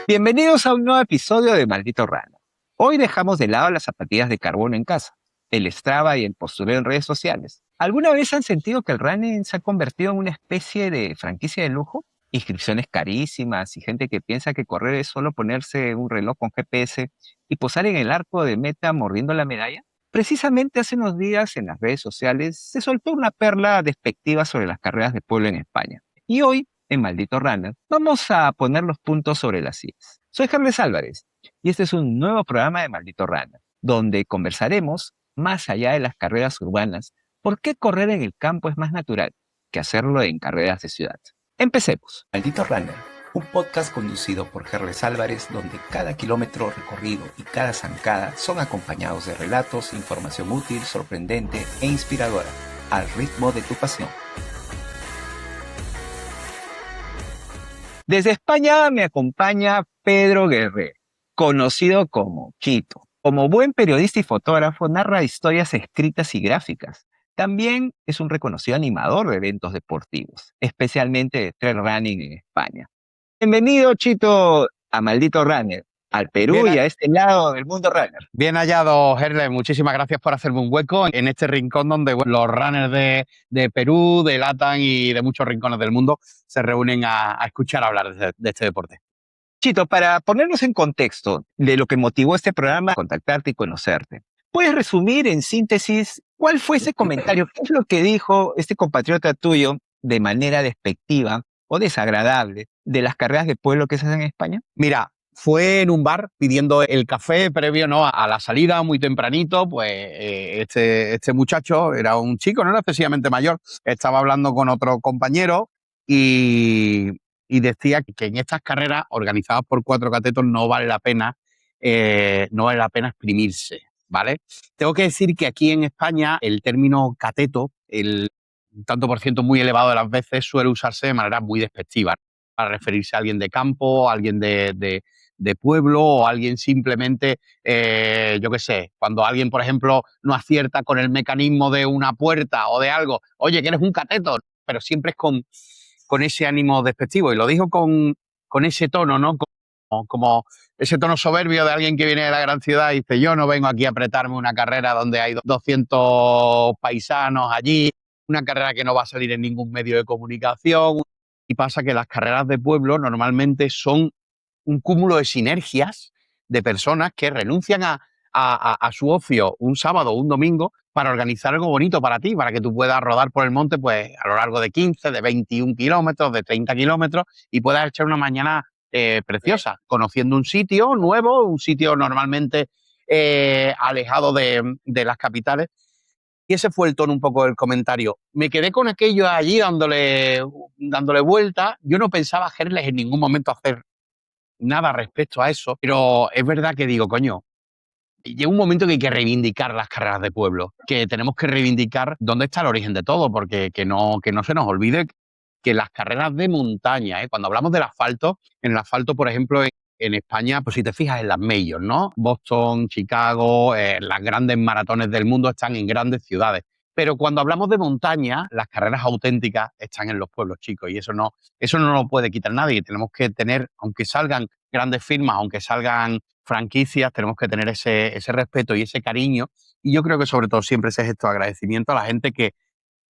Bienvenidos a un nuevo episodio de Maldito Runner. Hoy dejamos de lado las zapatillas de carbono en casa, el Strava y el postureo en redes sociales. ¿Alguna vez han sentido que el running se ha convertido en una especie de franquicia de lujo? Inscripciones carísimas y gente que piensa que correr es solo ponerse un reloj con GPS y posar en el arco de meta mordiendo la medalla. Precisamente hace unos días en las redes sociales se soltó una perla despectiva sobre las carreras de pueblo en España. Y hoy, en Maldito Runner, vamos a poner los puntos sobre las sillas. Soy Carles Álvarez y este es un nuevo programa de Maldito Runner, donde conversaremos, más allá de las carreras urbanas, por qué correr en el campo es más natural que hacerlo en carreras de ciudad. Empecemos. Maldito Runner, un podcast conducido por Carles Álvarez, donde cada kilómetro recorrido y cada zancada son acompañados de relatos, información útil, sorprendente e inspiradora, al ritmo de tu pasión. Desde España me acompaña Pedro Guerrero, conocido como Chito. Como buen periodista y fotógrafo, narra historias escritas y gráficas. También es un reconocido animador de eventos deportivos, especialmente de trail running en España. Bienvenido, Chito, a Maldito Runner, al Perú y a este lado del mundo runner. Bien hallado, Herle. Muchísimas gracias por hacerme un hueco en este rincón donde los runners de Perú, de LATAM y de muchos rincones del mundo se reúnen a escuchar hablar de este deporte. Chito, para ponernos en contexto de lo que motivó este programa, contactarte y conocerte, ¿puedes resumir en síntesis cuál fue ese comentario? ¿Qué es lo que dijo este compatriota tuyo de manera despectiva o desagradable de las carreras de pueblo que se hacen en España? Mira, fue en un bar pidiendo el café previo, ¿no?, a la salida, muy tempranito. Pues este muchacho era un chico, no era excesivamente mayor, estaba hablando con otro compañero y decía que en estas carreras organizadas por cuatro catetos no vale la pena exprimirse, ¿vale? Tengo que decir que aquí en España el término cateto, el tanto por ciento muy elevado de las veces, suele usarse de manera muy despectiva para referirse a alguien de campo, a alguien de pueblo o a alguien simplemente, yo qué sé, cuando alguien, por ejemplo, no acierta con el mecanismo de una puerta o de algo, oye, que eres un cateto, pero siempre es con ese ánimo despectivo. Y lo dijo con ese tono, ¿no? Como ese tono soberbio de alguien que viene de la gran ciudad y dice, yo no vengo aquí a apretarme una carrera donde hay 200 paisanos allí, una carrera que no va a salir en ningún medio de comunicación. Y pasa que las carreras de pueblo normalmente son un cúmulo de sinergias de personas que renuncian a su ocio un sábado o un domingo para organizar algo bonito para ti, para que tú puedas rodar por el monte pues a lo largo de 15, de 21 kilómetros, de 30 kilómetros y puedas echar una mañana preciosa, conociendo un sitio nuevo, un sitio normalmente alejado de las capitales. Y ese fue el tono un poco del comentario. Me quedé con aquello allí dándole vuelta. Yo no pensaba, Gerles, en ningún momento hacer nada respecto a eso, pero es verdad que digo, coño, llega un momento que hay que reivindicar las carreras de pueblo, que tenemos que reivindicar dónde está el origen de todo, porque que no se nos olvide que las carreras de montaña, cuando hablamos del asfalto, en el asfalto, por ejemplo, en España, pues si te fijas en las majors, ¿no? Boston, Chicago, las grandes maratones del mundo están en grandes ciudades. Pero cuando hablamos de montaña, las carreras auténticas están en los pueblos chicos y eso no lo puede quitar nadie. Tenemos que tener, aunque salgan grandes firmas, aunque salgan franquicias, tenemos que tener ese respeto y ese cariño. Y yo creo que sobre todo siempre ese gesto de agradecimiento a la gente que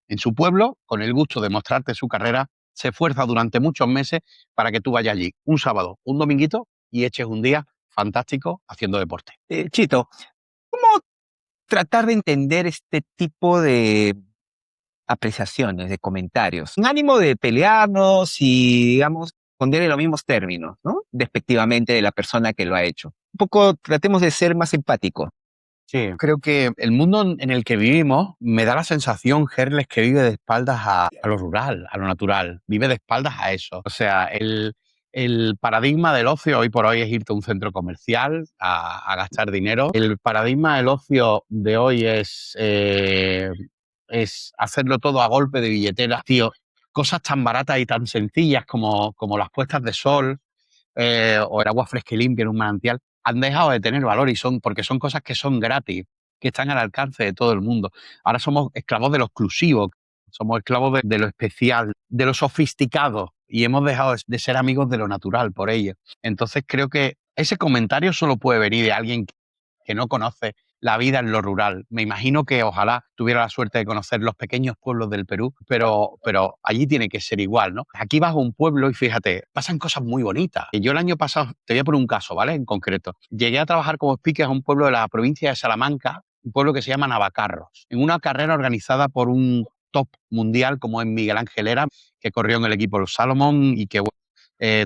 en su pueblo, con el gusto de mostrarte su carrera, se esfuerza durante muchos meses para que tú vayas allí un sábado, un dominguito y eches un día fantástico haciendo deporte. Chito, ¿cómo tratar de entender este tipo de apreciaciones, de comentarios? Un ánimo de pelearnos y, digamos, poner en los mismos términos, ¿no? Despectivamente de la persona que lo ha hecho. Un poco tratemos de ser más empáticos. Sí, creo que el mundo en el que vivimos me da la sensación, Gerles, que vive de espaldas a lo rural, a lo natural. Vive de espaldas a eso. O sea, el paradigma del ocio hoy por hoy es irte a un centro comercial a gastar dinero. El paradigma del ocio de hoy es hacerlo todo a golpe de billetera. Tío, cosas tan baratas y tan sencillas como las puestas de sol o el agua fresca y limpia en un manantial han dejado de tener valor porque son cosas que son gratis, que están al alcance de todo el mundo. Ahora somos esclavos de lo exclusivo, somos esclavos de lo especial, de lo sofisticado. y hemos dejado de ser amigos de lo natural por ello. Entonces creo que ese comentario solo puede venir de alguien que no conoce la vida en lo rural. Me imagino que ojalá tuviera la suerte de conocer los pequeños pueblos del Perú, pero allí tiene que ser igual, ¿no? Aquí vas a un pueblo y fíjate, pasan cosas muy bonitas. Y yo el año pasado, te voy a poner un caso, ¿vale? En concreto. Llegué a trabajar como speaker a un pueblo de la provincia de Salamanca, un pueblo que se llama Navacarros, en una carrera organizada por un top mundial como es Miguel Ángel Era, que corrió en el equipo Los Salomón y que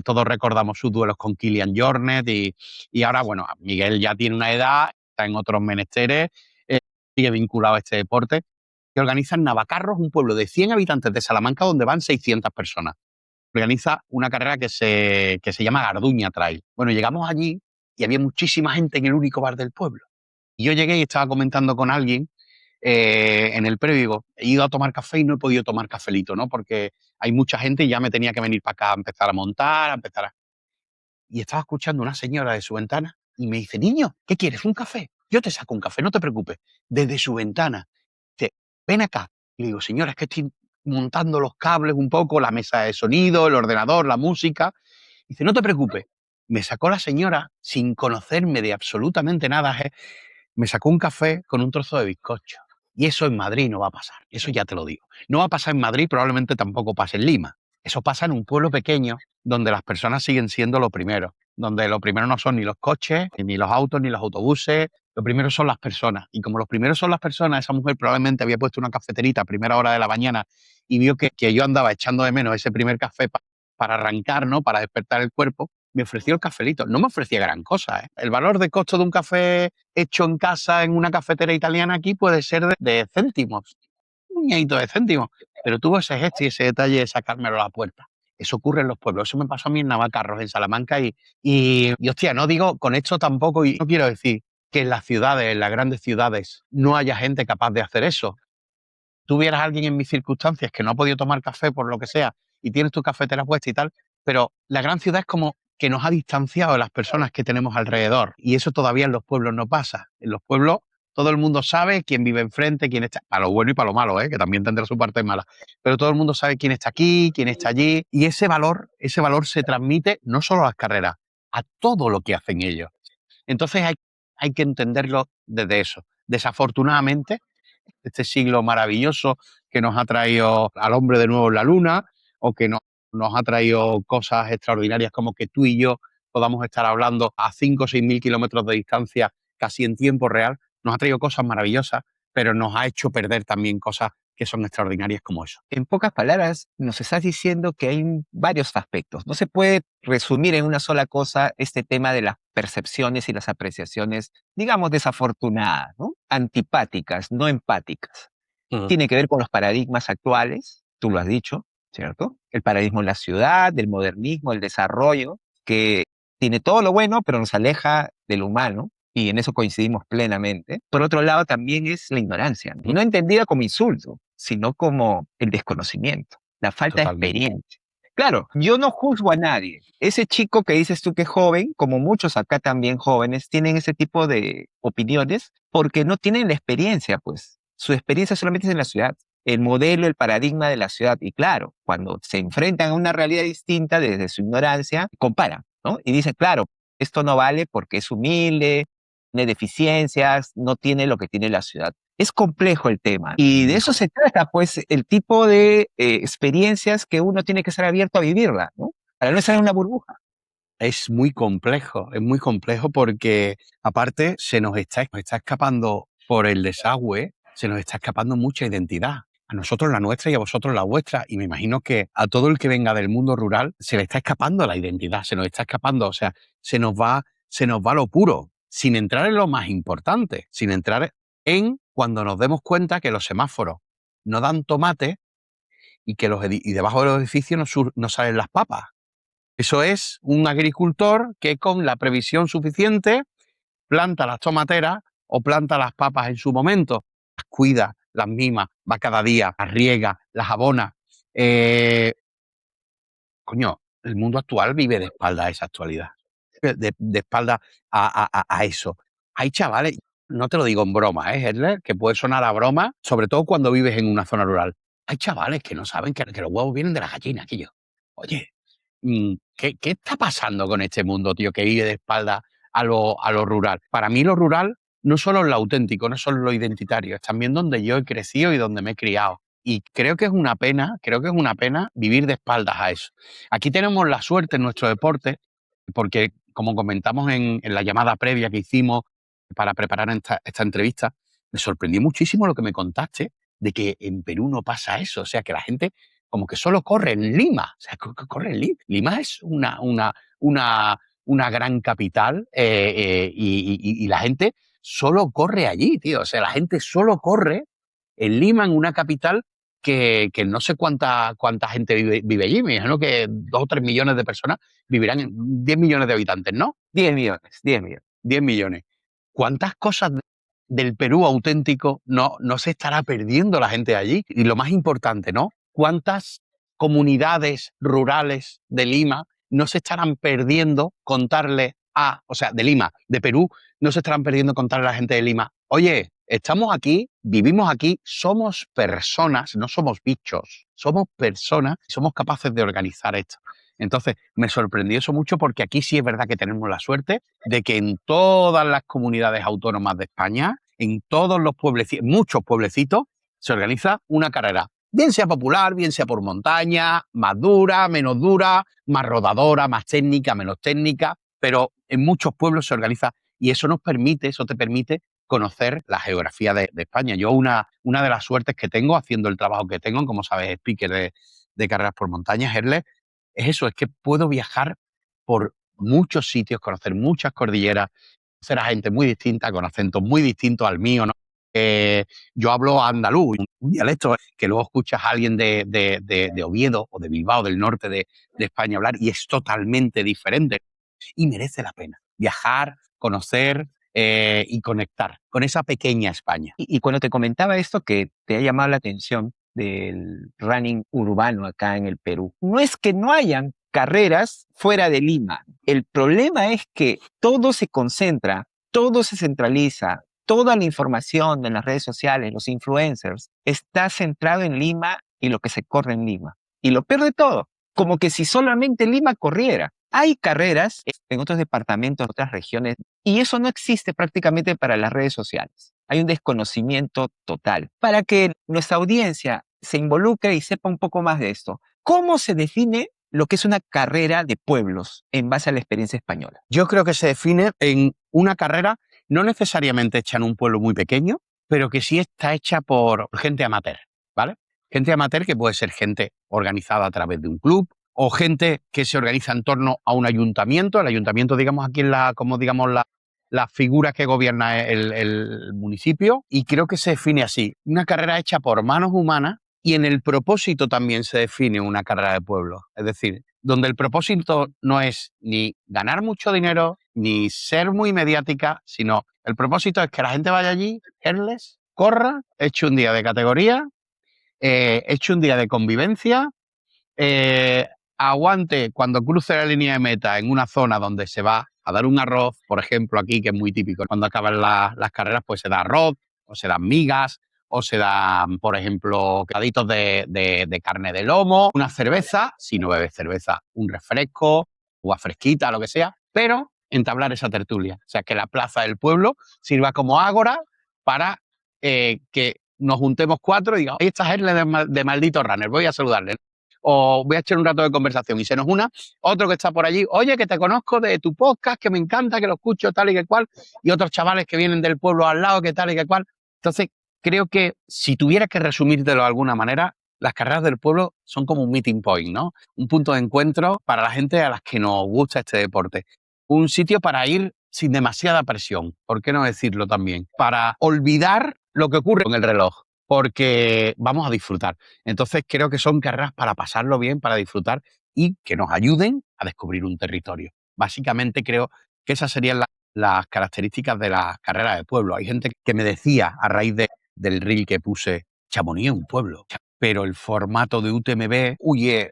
todos recordamos sus duelos con Kilian Jornet y ahora, bueno, Miguel ya tiene una edad, está en otros menesteres, sigue vinculado a este deporte, que organizan Navacarros, un pueblo de 100 habitantes de Salamanca donde van 600 personas. Organiza una carrera que se llama Garduña Trail. Bueno, llegamos allí y había muchísima gente en el único bar del pueblo. Y yo llegué y estaba comentando con alguien en el previo, digo, he ido a tomar café y no he podido tomar cafelito, ¿no? Porque hay mucha gente y ya me tenía que venir para acá a empezar a montar, Y estaba escuchando una señora de su ventana y me dice, niño, ¿qué quieres? ¿Un café? Yo te saco un café, no te preocupes. Desde su ventana. Dice, ven acá. Y le digo, señora, es que estoy montando los cables un poco, la mesa de sonido, el ordenador, la música. Dice, no te preocupes. Me sacó la señora, sin conocerme de absolutamente nada, me sacó un café con un trozo de bizcocho. Y eso en Madrid no va a pasar, eso ya te lo digo. No va a pasar en Madrid, probablemente tampoco pase en Lima. Eso pasa en un pueblo pequeño donde las personas siguen siendo lo primero, donde lo primero no son ni los coches, ni los autos, ni los autobuses, lo primero son las personas. Y como los primeros son las personas, esa mujer probablemente había puesto una cafeterita a primera hora de la mañana y vio que yo andaba echando de menos ese primer café para arrancar, ¿no? Para despertar el cuerpo. Me ofreció el cafelito. No me ofrecía gran cosa, ¿eh? El valor de costo de un café hecho en casa en una cafetera italiana aquí puede ser de céntimos, un ñadito de céntimos, pero tuvo ese gesto y ese detalle de sacármelo a la puerta. Eso ocurre en los pueblos. Eso me pasó a mí en Navacarros, en Salamanca, y hostia, no digo con esto tampoco, y no quiero decir que en las ciudades, en las grandes ciudades, no haya gente capaz de hacer eso. Tuvieras a alguien en mis circunstancias que no ha podido tomar café por lo que sea y tienes tu cafetera puesta y tal, pero la gran ciudad es como que nos ha distanciado de las personas que tenemos alrededor y eso todavía en los pueblos no pasa. En los pueblos todo el mundo sabe quién vive enfrente, quién está, para lo bueno y para lo malo, que también tendrá su parte mala, pero todo el mundo sabe quién está aquí, quién está allí y ese valor se transmite no solo a las carreras, a todo lo que hacen ellos. Entonces hay que entenderlo desde eso. Desafortunadamente, este siglo maravilloso que nos ha traído al hombre de nuevo en la luna o que nos ha traído cosas extraordinarias como que tú y yo podamos estar hablando a 5 o 6 mil kilómetros de distancia casi en tiempo real, nos ha traído cosas maravillosas, pero nos ha hecho perder también cosas que son extraordinarias como eso. En pocas palabras, nos estás diciendo que hay varios aspectos. No se puede resumir en una sola cosa este tema de las percepciones y las apreciaciones, digamos, desafortunadas, ¿no? Antipáticas, no empáticas. Tiene que ver con los paradigmas actuales, tú lo has dicho, ¿cierto? El paradigma de la ciudad, del modernismo, el desarrollo, que tiene todo lo bueno, pero nos aleja del humano, y en eso coincidimos plenamente. Por otro lado, también es la ignorancia, y no entendida como insulto, sino como el desconocimiento, la falta Totalmente. de experiencia. Claro, yo no juzgo a nadie. Ese chico que dices tú que es joven, como muchos acá también jóvenes, tienen ese tipo de opiniones porque no tienen la experiencia, pues. Su experiencia solamente es en la ciudad, el modelo, el paradigma de la ciudad. Y claro, cuando se enfrentan a una realidad distinta desde su ignorancia, comparan, ¿no? Y dicen, claro, esto no vale porque es humilde, tiene deficiencias, no tiene lo que tiene la ciudad. Es complejo el tema y de eso se trata, pues, el tipo de experiencias que uno tiene que estar abierto a vivirla, ¿no? Para no estar en una burbuja. Es muy complejo porque aparte se nos está escapando por el desagüe, se nos está escapando mucha identidad. A nosotros la nuestra y a vosotros la vuestra. Y me imagino que a todo el que venga del mundo rural se le está escapando la identidad, se nos está escapando, o sea, se nos va lo puro, sin entrar en lo más importante, sin entrar en cuando nos demos cuenta que los semáforos no dan tomate y que y debajo de los edificios no salen las papas. Eso es un agricultor que con la previsión suficiente planta las tomateras o planta las papas en su momento, las cuida, las mima, va cada día, las riega, las abona. Coño, el mundo actual vive de espalda a esa actualidad, de espalda a eso. Hay chavales, no te lo digo en broma, Hedler, que puede sonar a broma, sobre todo cuando vives en una zona rural. Hay chavales que no saben que los huevos vienen de las gallinas, que yo. Oye, ¿qué está pasando con este mundo, tío, que vive de espalda a lo rural? Para mí lo rural no solo es lo auténtico, no solo lo identitario, es también donde yo he crecido y donde me he criado. Y creo que es una pena vivir de espaldas a eso. Aquí tenemos la suerte en nuestro deporte, porque como comentamos en la llamada previa que hicimos para preparar esta entrevista, me sorprendió muchísimo lo que me contaste de que en Perú no pasa eso. O sea, que la gente como que solo corre en Lima. O sea, corre en Lima. Lima es una gran capital y la gente solo corre allí, tío. O sea, la gente solo corre en Lima, en una capital que no sé cuánta gente vive allí. Me imagino que 2 o 3 millones de personas vivirán en 10 millones de habitantes, ¿no? 10 millones, 10 millones. 10 millones. ¿Cuántas cosas del Perú auténtico no se estará perdiendo la gente de allí? Y lo más importante, ¿no? ¿Cuántas comunidades rurales de Lima no se estarán perdiendo contarle o sea, de Lima, de Perú, no se estarán perdiendo contarle a la gente de Lima, oye, estamos aquí, vivimos aquí, somos personas, no somos bichos, somos personas y somos capaces de organizar esto. Entonces, me sorprendió eso mucho porque aquí sí es verdad que tenemos la suerte de que en todas las comunidades autónomas de España, en todos los pueblecitos, muchos pueblecitos, se organiza una carrera. Bien sea popular, bien sea por montaña, más dura, menos dura, más rodadora, más técnica, menos técnica, pero en muchos pueblos se organiza y eso te permite conocer la geografía de España. Yo una de las suertes que tengo haciendo el trabajo que tengo, como sabes, speaker de carreras por montaña, Herles, es eso, es que puedo viajar por muchos sitios, conocer muchas cordilleras, conocer a gente muy distinta, con acentos muy distintos al mío, ¿no? Yo hablo andaluz, un dialecto que luego escuchas a alguien de Oviedo o de Bilbao, del norte de España, hablar y es totalmente diferente. Y merece la pena viajar, conocer y conectar con esa pequeña España. Y cuando te comentaba esto que te ha llamado la atención del running urbano acá en el Perú, no es que no hayan carreras fuera de Lima. El problema es que todo se concentra, todo se centraliza, toda la información en las redes sociales, los influencers, está centrado en Lima y lo que se corre en Lima. Y lo peor de todo, como que si solamente Lima corriera. Hay carreras en otros departamentos, en otras regiones, y eso no existe prácticamente para las redes sociales. Hay un desconocimiento total. Para que nuestra audiencia se involucre y sepa un poco más de esto, ¿cómo se define lo que es una carrera de pueblos en base a la experiencia española? Yo creo que se define en una carrera no necesariamente hecha en un pueblo muy pequeño, pero que sí está hecha por gente amateur, ¿vale? Gente amateur que puede ser gente organizada a través de un club o gente que se organiza en torno a un ayuntamiento. El ayuntamiento, digamos, aquí es la figura que gobierna el municipio, y creo que se define así. Una carrera hecha por manos humanas, y en el propósito también se define una carrera de pueblo. Es decir, donde el propósito no es ni ganar mucho dinero, ni ser muy mediática, sino el propósito es que la gente vaya allí, Herles, corra, eche un día de categoría, eche un día de convivencia, aguante cuando cruce la línea de meta en una zona donde se va a dar un arroz, por ejemplo, aquí, que es muy típico. Cuando acaban las carreras, pues se da arroz, o se dan migas, o se dan, por ejemplo, caditos de carne de lomo, una cerveza, si no bebes cerveza, un refresco, agua fresquita, lo que sea, pero entablar esa tertulia. O sea, que la plaza del pueblo sirva como ágora para que nos juntemos 4 y digamos, ahí está Herle de Maldito Runner, voy a saludarle. O voy a echar un rato de conversación y se nos una otro que está por allí, oye, que te conozco de tu podcast, que me encanta, que lo escucho tal y que cual, y otros chavales que vienen del pueblo al lado, que tal y que cual. Entonces, creo que si tuviera que resumírtelo de alguna manera, las carreras del pueblo son como un meeting point, ¿no? Un punto de encuentro para la gente a las que nos gusta este deporte. Un sitio para ir sin demasiada presión, ¿por qué no decirlo también? Para olvidar lo que ocurre con el reloj, porque vamos a disfrutar. Entonces creo que son carreras para pasarlo bien, para disfrutar y que nos ayuden a descubrir un territorio. Básicamente creo que esas serían las características de las carreras de pueblo. Hay gente que me decía a raíz del reel que puse, Chamonix es un pueblo, pero el formato de UTMB huye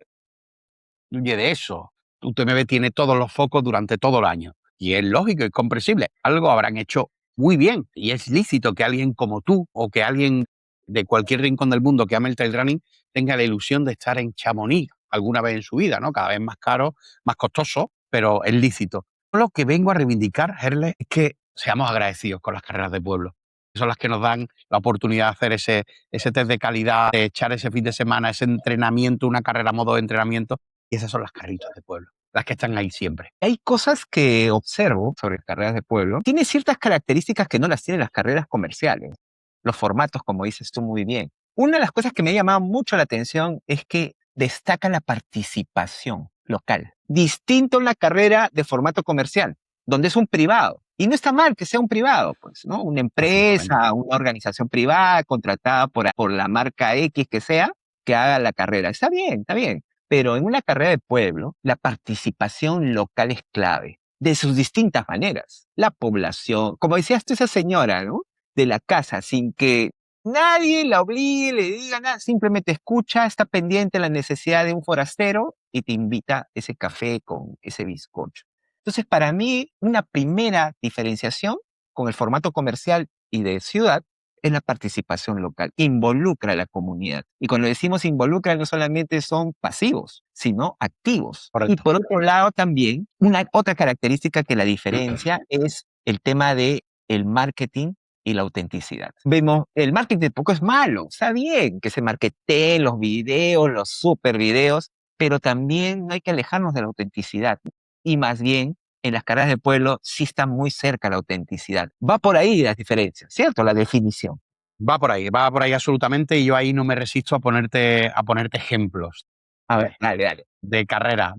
de eso. UTMB tiene todos los focos durante todo el año y es lógico y comprensible. Algo habrán hecho muy bien y es lícito que alguien como tú o que alguien de cualquier rincón del mundo que ame el trail running tenga la ilusión de estar en Chamonix alguna vez en su vida, ¿no? Cada vez más caro, más costoso, pero es lícito. Lo que vengo a reivindicar, Herle, es que seamos agradecidos con las carreras de pueblo. Son las que nos dan la oportunidad de hacer ese test de calidad, de echar ese fin de semana, ese entrenamiento, una carrera a modo de entrenamiento. Y esas son las carritas de pueblo, las que están ahí siempre. Hay cosas que observo sobre carreras de pueblo. Tiene ciertas características que no las tienen las carreras comerciales. Los formatos, como dices tú muy bien. Una de las cosas que me ha llamado mucho la atención es que destaca la participación local. Distinto a una carrera de formato comercial, donde es un privado. Y no está mal que sea un privado, pues, ¿no? Una empresa, una organización privada contratada por la marca X que sea, que haga la carrera. Está bien, está bien. Pero en una carrera de pueblo, la participación local es clave, de sus distintas maneras. La población, como decías tú, esa señora, ¿no? De la casa, sin que nadie la obligue, le diga nada, simplemente escucha, está pendiente de la necesidad de un forastero y te invita a ese café con ese bizcocho. Entonces, para mí, una primera diferenciación con el formato comercial y de ciudad es la participación local, involucra a la comunidad. Y cuando decimos involucra, no solamente son pasivos, sino activos. Correcto. Y por otro lado también, otra característica que la diferencia es el tema de el marketing y la autenticidad. Vemos, el marketing tampoco es malo, está bien que se marketeen los videos, los super videos, pero también no hay que alejarnos de la autenticidad. Y más bien, en las carreras de pueblo sí está muy cerca la autenticidad. Va por ahí las diferencias, ¿cierto? La definición. Va por ahí absolutamente, y yo ahí no me resisto a ponerte ejemplos. A ver, dale. De carrera.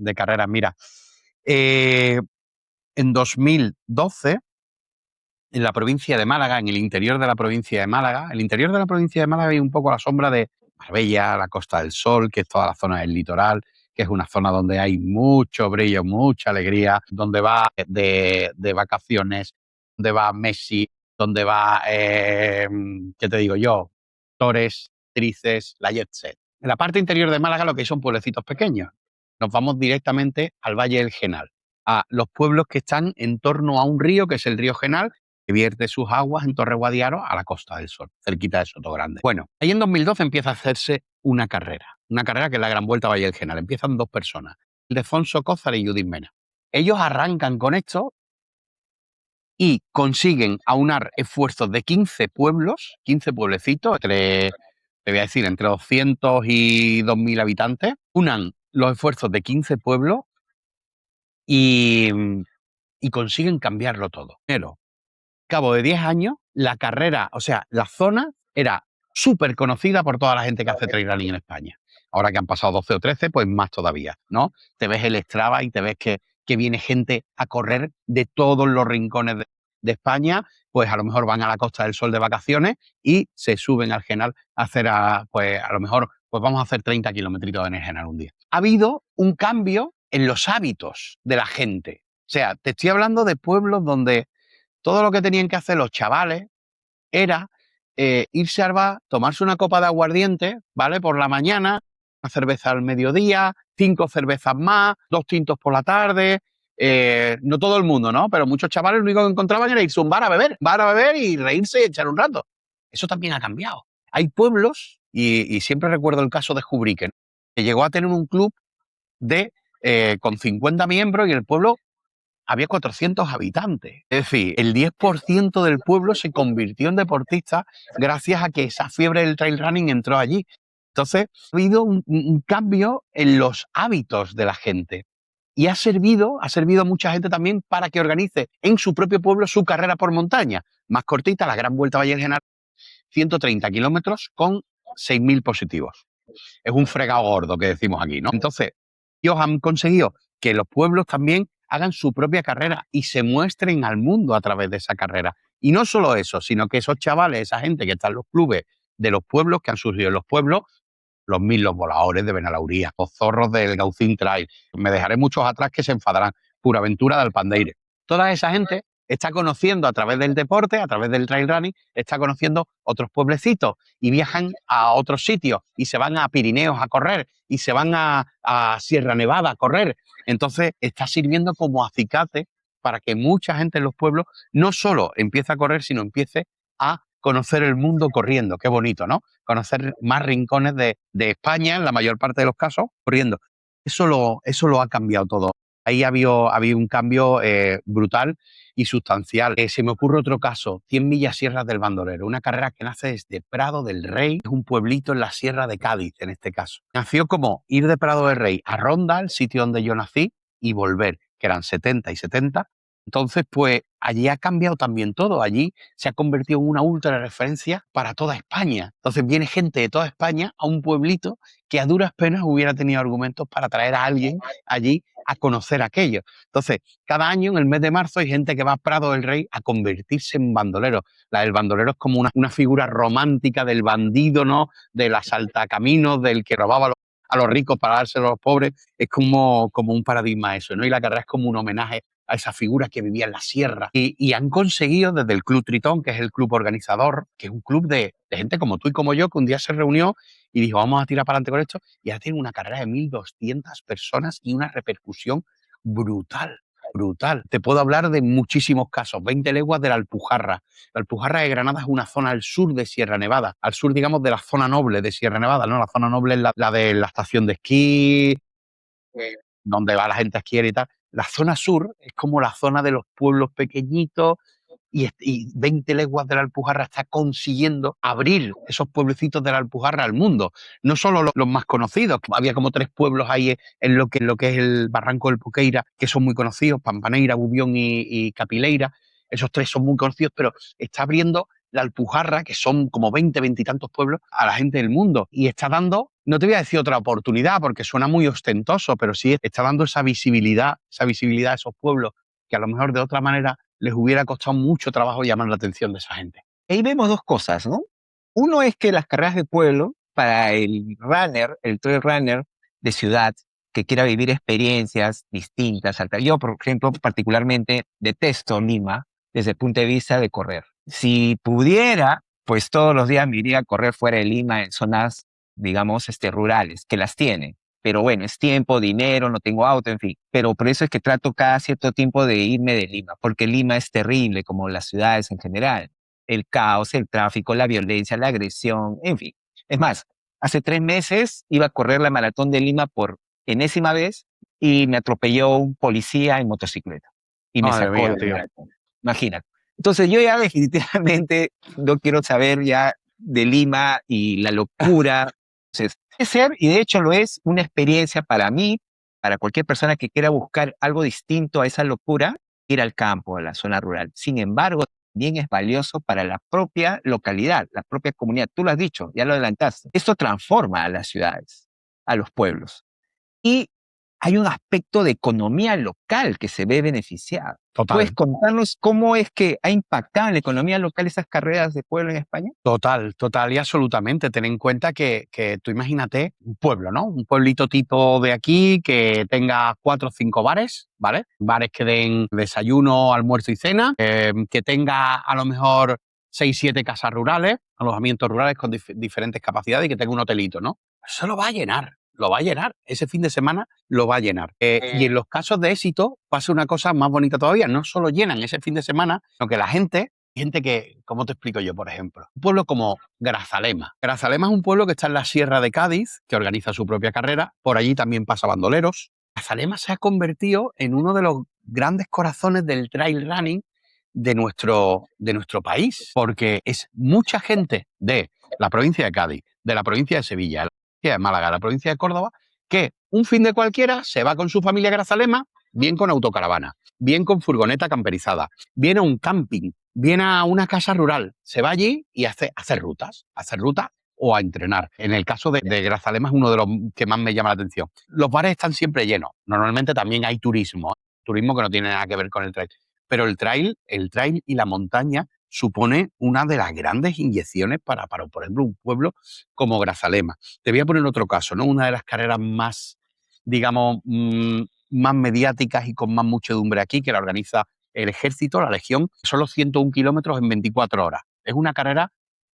Mira, en 2012, en la provincia de Málaga, en el interior de la provincia de Málaga, hay un poco a la sombra de Marbella, la Costa del Sol, que es toda la zona del litoral, que es una zona donde hay mucho brillo, mucha alegría, donde va de vacaciones, donde va Messi, donde va, ¿qué te digo yo? Actores, actrices, la jet set. En la parte interior de Málaga lo que hay son pueblecitos pequeños. Nos vamos directamente al Valle del Genal, a los pueblos que están en torno a un río, que es el río Genal, que vierte sus aguas en Torre Guadiaro a la Costa del Sol, cerquita de Sotogrande. Bueno, ahí en 2012 empieza a hacerse una carrera que es la Gran Vuelta a Valle del Genal. Empiezan dos personas, Ildefonso Cózar y Judith Mena. Ellos arrancan con esto y consiguen aunar esfuerzos de 15 pueblos, 15 pueblecitos, te voy a decir, entre 200 y 2.000 habitantes, unan los esfuerzos de 15 pueblos y consiguen cambiarlo todo. Pero, cabo de 10 años, la carrera, o sea, la zona era súper conocida por toda la gente que hace trail running en España. Ahora que han pasado 12 o 13, pues más todavía, ¿no? Te ves el Strava y te ves que viene gente a correr de todos los rincones de España, pues a lo mejor van a la Costa del Sol de vacaciones y se suben al Genal a hacer, pues a lo mejor, pues vamos a hacer 30 kilometritos en el Genal un día. Ha habido un cambio en los hábitos de la gente. O sea, te estoy hablando de pueblos donde todo lo que tenían que hacer los chavales era irse al bar, tomarse una copa de aguardiente, ¿vale? Por la mañana, una cerveza al mediodía, 5 cervezas más, 2 tintos por la tarde. No todo el mundo, ¿no? Pero muchos chavales lo único que encontraban era irse a un bar a beber y reírse y echar un rato. Eso también ha cambiado. Hay pueblos, y siempre recuerdo el caso de Jubrique, ¿no? Que llegó a tener un club con 50 miembros y el pueblo había 400 habitantes. Es decir, el 10% del pueblo se convirtió en deportista gracias a que esa fiebre del trail running entró allí. Entonces, ha habido un cambio en los hábitos de la gente. Y ha servido a mucha gente también para que organice en su propio pueblo su carrera por montaña. Más cortita, la Gran Vuelta a Valle del Genal, 130 kilómetros con 6.000 positivos. Es un fregado gordo que decimos aquí, ¿no? Entonces, ellos han conseguido que los pueblos también hagan su propia carrera y se muestren al mundo a través de esa carrera. Y no solo eso, sino que esos chavales, esa gente que está en los clubes de los pueblos, que han surgido en los pueblos, los voladores de Benalauría, los zorros del Gaucín Trail, me dejaré muchos atrás que se enfadarán, Pura Aventura de Alpandeire. Toda esa gente está conociendo a través del deporte, a través del trail running, está conociendo otros pueblecitos y viajan a otros sitios y se van a Pirineos a correr y se van a Sierra Nevada a correr. Entonces está sirviendo como acicate para que mucha gente en los pueblos no solo empiece a correr, sino empiece a conocer el mundo corriendo. Qué bonito, ¿no? Conocer más rincones de España, en la mayor parte de los casos, corriendo. Eso lo ha cambiado todo. Ahí había un cambio brutal y sustancial. Se me ocurre otro caso, 100 millas Sierras del Bandolero, una carrera que nace desde Prado del Rey, es un pueblito en la Sierra de Cádiz en este caso. Nació como ir de Prado del Rey a Ronda, el sitio donde yo nací, y volver, que eran 70 y 70. Entonces, pues allí ha cambiado también todo. Allí se ha convertido en una ultra referencia para toda España. Entonces viene gente de toda España a un pueblito que a duras penas hubiera tenido argumentos para traer a alguien allí a conocer aquello. Entonces, cada año en el mes de marzo hay gente que va a Prado del Rey a convertirse en bandolero. La del bandolero es como una figura romántica del bandido, ¿no? Del asaltacaminos, del que robaba a los ricos para dárselo a los pobres. Es como un paradigma eso, ¿no? Y la carrera es como un homenaje a esa figura que vivía en la sierra. Y han conseguido desde el Club Tritón, que es el club organizador, que es un club de gente como tú y como yo, que un día se reunió y dijo, vamos a tirar para adelante con esto, y ahora tienen una carrera de 1.200 personas y una repercusión brutal. Brutal. Te puedo hablar de muchísimos casos. 20 leguas de la Alpujarra. La Alpujarra de Granada es una zona al sur de Sierra Nevada, al sur, digamos, de la zona noble de Sierra Nevada, ¿no? La zona noble es la de la estación de esquí, donde va la gente a esquiar y tal. La zona sur es como la zona de los pueblos pequeñitos y 20 leguas de la Alpujarra está consiguiendo abrir esos pueblecitos de la Alpujarra al mundo. No solo los más conocidos, había como 3 pueblos ahí en lo que es el Barranco del Puqueira, que son muy conocidos, Pampaneira, Gubión y Capileira. Esos 3 son muy conocidos, pero está abriendo la Alpujarra, que son como 20 y tantos pueblos, a la gente del mundo. Y está dando, no te voy a decir otra oportunidad, porque suena muy ostentoso, pero sí está dando esa visibilidad a esos pueblos, que a lo mejor de otra manera les hubiera costado mucho trabajo llamar la atención de esa gente. Ahí vemos dos cosas, ¿no? Uno es que las carreras de pueblo, para el runner, el trail runner de ciudad, que quiera vivir experiencias distintas. Yo, por ejemplo, particularmente detesto Lima desde el punto de vista de correr. Si pudiera, pues todos los días me iría a correr fuera de Lima en zonas, digamos, rurales, que las tienen. Pero bueno, es tiempo, dinero, no tengo auto, en fin. Pero por eso es que trato cada cierto tiempo de irme de Lima, porque Lima es terrible, como las ciudades en general. El caos, el tráfico, la violencia, la agresión, en fin. Es más, hace 3 meses iba a correr la maratón de Lima por enésima vez y me atropelló un policía en motocicleta y me Madre sacó mía, de la tío. maratón. Imagínate. Entonces yo ya definitivamente no quiero saber ya de Lima y la locura. Entonces, es ser, y de hecho lo es, una experiencia para mí, para cualquier persona que quiera buscar algo distinto a esa locura, ir al campo, a la zona rural. Sin embargo, también es valioso para la propia localidad, la propia comunidad. Tú lo has dicho, ya lo adelantaste. Esto transforma a las ciudades, a los pueblos. Y hay un aspecto de economía local que se ve beneficiado. ¿Puedes Total. contarnos cómo es que ha impactado en la economía local esas carreras de pueblo en España? Total y absolutamente. Ten en cuenta que tú imagínate un pueblo, ¿no? Un pueblito tipo de aquí que tenga 4 o 5 bares, ¿vale? Bares que den desayuno, almuerzo y cena, que tenga a lo mejor 6, 7 casas rurales, alojamientos rurales con diferentes capacidades y que tenga un hotelito, ¿no? Eso lo va a llenar. Lo va a llenar. Ese fin de semana lo va a llenar. Y en los casos de éxito pasa una cosa más bonita todavía. No solo llenan ese fin de semana, sino que la gente que, ¿cómo te explico yo, por ejemplo? Un pueblo como Grazalema. Grazalema es un pueblo que está en la Sierra de Cádiz, que organiza su propia carrera. Por allí también pasa bandoleros. Grazalema se ha convertido en uno de los grandes corazones del trail running de nuestro país, porque es mucha gente de la provincia de Cádiz, de la provincia de Sevilla, de la provincia de Málaga, de la provincia de Córdoba, que un fin de cualquiera se va con su familia a Grazalema, bien con autocaravana, bien con furgoneta camperizada, viene a un camping, viene a una casa rural, se va allí y hace rutas o a entrenar. En el caso de Grazalema es uno de los que más me llama la atención. Los bares están siempre llenos. Normalmente también hay turismo que no tiene nada que ver con el trail. Pero el trail y la montaña supone una de las grandes inyecciones para, por ejemplo, un pueblo como Grazalema. Te voy a poner otro caso, ¿no? Una de las carreras más, digamos, más mediáticas y con más muchedumbre aquí, que la organiza el Ejército, la Legión, son los 101 kilómetros en 24 horas. Es una carrera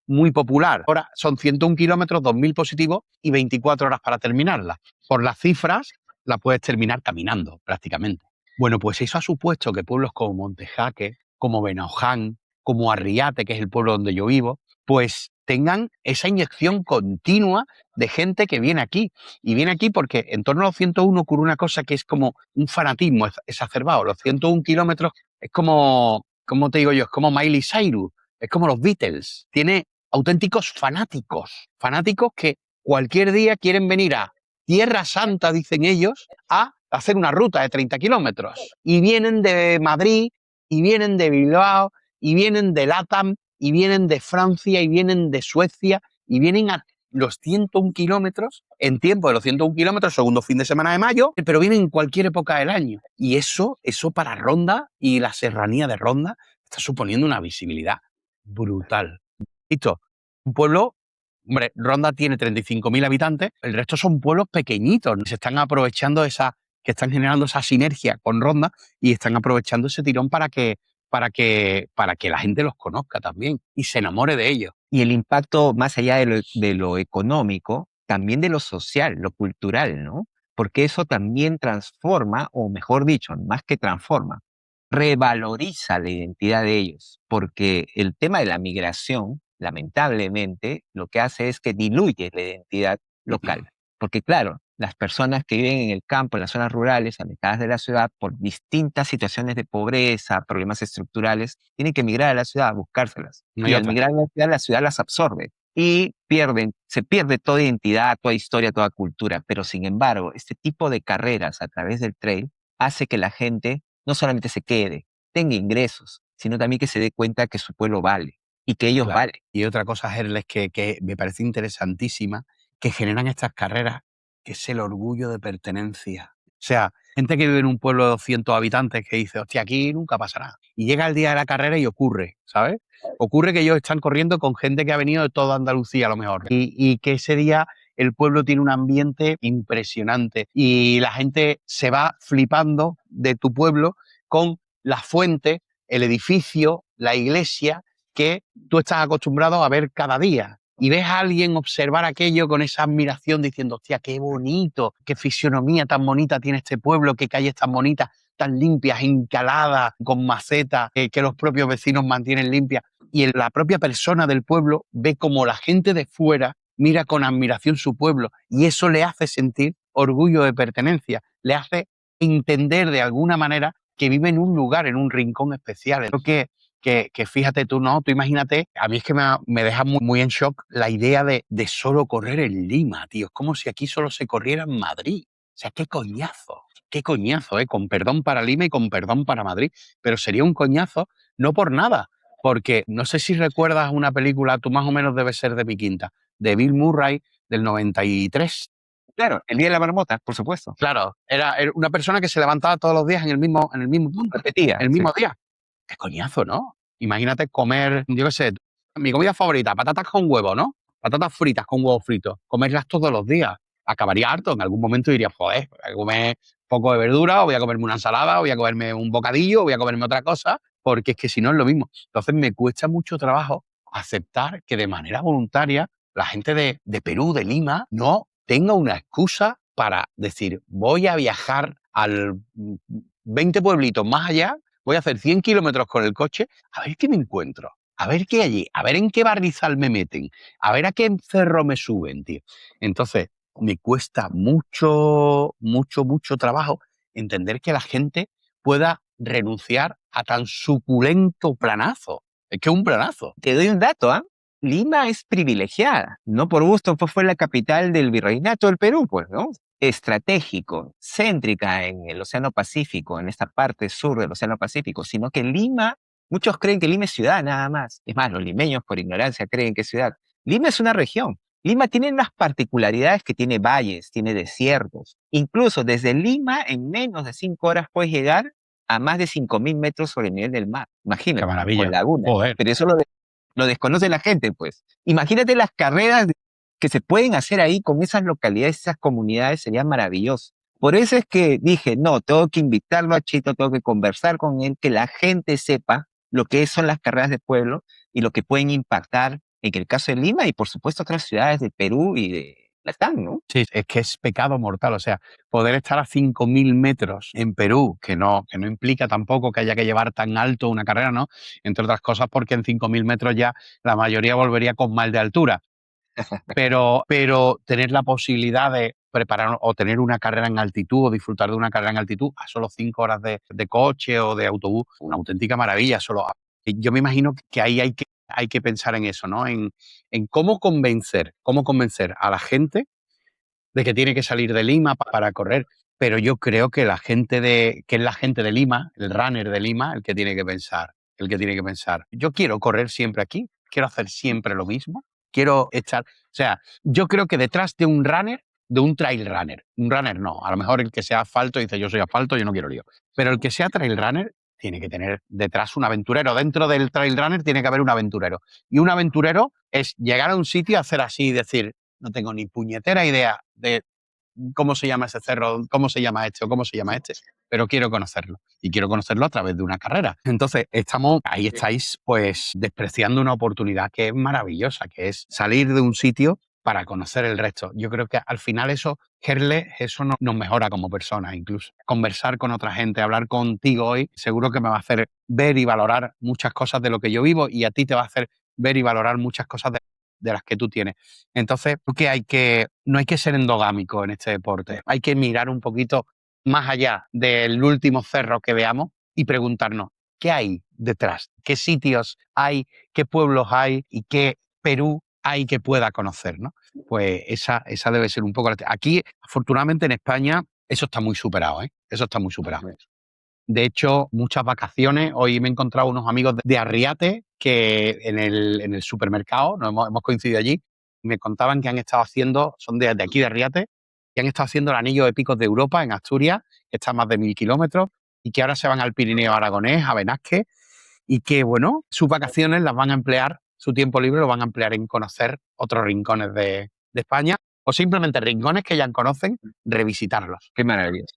muy popular. Ahora son 101 kilómetros, 2.000 positivos y 24 horas para terminarla. Por las cifras, la puedes terminar caminando prácticamente. Bueno, pues eso ha supuesto que pueblos como Montejaque, como Benoján, como Arriate, que es el pueblo donde yo vivo, pues tengan esa inyección continua de gente que viene aquí. Y viene aquí porque en torno a los 101 ocurre una cosa que es como un fanatismo exacerbado. Los 101 kilómetros es como, ¿cómo te digo yo? Es como Miley Cyrus, es como los Beatles. Tiene auténticos fanáticos que cualquier día quieren venir a Tierra Santa, dicen ellos, a hacer una ruta de 30 kilómetros. Y vienen de Madrid, y vienen de Bilbao, y vienen de LATAM, y vienen de Francia, y vienen de Suecia, y vienen a los 101 kilómetros, en tiempo de los 101 kilómetros, segundo fin de semana de mayo, pero vienen en cualquier época del año. Y eso para Ronda y la serranía de Ronda está suponiendo una visibilidad brutal. Listo, un pueblo, hombre, Ronda tiene 35.000 habitantes, el resto son pueblos pequeñitos, se están aprovechando que están generando esa sinergia con Ronda y están aprovechando ese tirón para que la gente los conozca también y se enamore de ellos. Y el impacto, más allá de lo económico, también de lo social, lo cultural, ¿no? Porque eso también transforma, o mejor dicho, más que transforma, revaloriza la identidad de ellos, porque el tema de la migración, lamentablemente, lo que hace es que diluye la identidad local. Porque claro, las personas que viven en el campo, en las zonas rurales, alejadas de la ciudad, por distintas situaciones de pobreza, problemas estructurales, tienen que emigrar a la ciudad a buscárselas. No Y hay al otra. migrar a la ciudad las absorbe. Y se pierde toda identidad, toda historia, toda cultura. Pero sin embargo, este tipo de carreras a través del trail hace que la gente no solamente se quede, tenga ingresos, sino también que se dé cuenta que su pueblo vale y que ellos Claro. valen. Y otra cosa, Herles, que me parece interesantísima, que generan estas carreras, que es el orgullo de pertenencia. O sea, gente que vive en un pueblo de 200 habitantes que dice, hostia, aquí nunca pasará. Y llega el día de la carrera y ocurre, ¿sabes? Ocurre que ellos están corriendo con gente que ha venido de toda Andalucía a lo mejor. Y que ese día el pueblo tiene un ambiente impresionante y la gente se va flipando de tu pueblo con la fuente, el edificio, la iglesia que tú estás acostumbrado a ver cada día. Y ves a alguien observar aquello con esa admiración diciendo, hostia, qué bonito, qué fisionomía tan bonita tiene este pueblo, qué calles tan bonitas, tan limpias, encaladas, con macetas, que los propios vecinos mantienen limpias. Y la propia persona del pueblo ve como la gente de fuera mira con admiración su pueblo y eso le hace sentir orgullo de pertenencia, le hace entender de alguna manera que vive en un lugar, en un rincón especial. Creo que fíjate tú, ¿no? Tú imagínate, a mí es que me deja muy en shock la idea de solo correr en Lima, tío. Es como si aquí solo se corriera en Madrid. O sea, qué coñazo, ¿eh? Con perdón para Lima y con perdón para Madrid. Pero sería un coñazo, no por nada, porque no sé si recuerdas una película, tú más o menos debes ser de mi quinta, de Bill Murray del 93. Claro, el día de la marmota, por supuesto. Claro, era una persona que se levantaba todos los días en el mismo punto, Repetía. el mismo día. Qué coñazo, ¿no? Imagínate comer, yo qué sé, mi comida favorita, patatas con huevo, ¿no? Patatas fritas con huevo frito. Comerlas todos los días. Acabaría harto. En algún momento diría, joder, voy a comer un poco de verdura, o voy a comerme una ensalada, o voy a comerme un bocadillo, o voy a comerme otra cosa, porque es que si no es lo mismo. Entonces me cuesta mucho trabajo aceptar que de manera voluntaria la gente de Perú, de Lima, no tenga una excusa para decir, voy a viajar al 20 pueblitos más allá, voy a hacer 100 kilómetros con el coche, a ver qué me encuentro, a ver qué hay allí, a ver en qué barrizal me meten, a ver a qué cerro me suben, tío. Entonces, me cuesta mucho trabajo entender que la gente pueda renunciar a tan suculento planazo. Es que es un planazo. Te doy un dato, ¿ah? Lima es privilegiada. No por gusto fue la capital del virreinato del Perú, pues, ¿no? Estratégico, céntrica en el Océano Pacífico, en esta parte sur del Océano Pacífico, sino que Lima, muchos creen que Lima es ciudad nada más. Es más, los limeños por ignorancia creen que es ciudad. Lima es una región. Lima tiene unas particularidades que tiene valles, tiene desiertos. Incluso desde Lima, en menos de 5 horas puedes llegar a más de 5.000 metros sobre el nivel del mar. Imagínate, Qué maravilla. con lagunas. Joder. Pero eso lo desconoce la gente, pues. Imagínate las carreras que se pueden hacer ahí con esas localidades, esas comunidades, sería maravilloso. Por eso es que dije, no, tengo que invitarlo a Chito, tengo que conversar con él, que la gente sepa lo que son las carreras de pueblo y lo que pueden impactar en el caso de Lima y por supuesto otras ciudades de Perú y están, ¿no? Sí, es que es pecado mortal. O sea, poder estar a 5.000 metros en Perú, que no implica tampoco que haya que llevar tan alto una carrera, ¿no? Entre otras cosas porque en 5.000 metros ya la mayoría volvería con mal de altura. Pero tener la posibilidad de preparar o tener una carrera en altitud o disfrutar de una carrera en altitud a solo 5 horas de coche o de autobús, una auténtica maravilla. Yo me imagino que ahí hay que pensar en eso, ¿no? En cómo convencer a la gente de que tiene que salir de Lima para correr. Pero yo creo que que es la gente de Lima, el runner de Lima, el que tiene que pensar. Yo quiero correr siempre aquí, quiero hacer siempre lo mismo, quiero echar. O sea, yo creo que detrás de un runner, de un trail runner, un runner no, a lo mejor el que sea asfalto dice yo soy asfalto, yo no quiero lío. Pero el que sea trail runner tiene que tener detrás un aventurero. Dentro del trail runner tiene que haber un aventurero. Y un aventurero es llegar a un sitio, hacer así y decir, no tengo ni puñetera idea de cómo se llama ese cerro, cómo se llama este o cómo se llama este, pero quiero conocerlo. Y quiero conocerlo a través de una carrera. Entonces, ahí estáis pues despreciando una oportunidad que es maravillosa, que es salir de un sitio para conocer el resto. Yo creo que al final eso nos mejora como personas incluso. Conversar con otra gente, hablar contigo hoy, seguro que me va a hacer ver y valorar muchas cosas de lo que yo vivo y a ti te va a hacer ver y valorar muchas cosas de las que tú tienes. Entonces, no hay que ser endogámico en este deporte. Hay que mirar un poquito más allá del último cerro que veamos y preguntarnos, ¿qué hay detrás? ¿Qué sitios hay? ¿Qué pueblos hay? ¿Y qué Perú hay que pueda conocer? ¿No? Pues esa debe ser un poco... Aquí, afortunadamente, en España, eso está muy superado, ¿eh? Eso está muy superado. De hecho, muchas vacaciones. Hoy me he encontrado unos amigos de Arriate que en el supermercado, hemos coincidido allí, me contaban que han estado haciendo, son de aquí de Arriate, que han estado haciendo el anillo de picos de Europa en Asturias, que está a más de 1.000 kilómetros, y que ahora se van al Pirineo aragonés, a Benasque, y que, bueno, sus vacaciones las van a emplear, su tiempo libre lo van a emplear en conocer otros rincones de España, o simplemente rincones que ya conocen, revisitarlos. Qué maravilloso.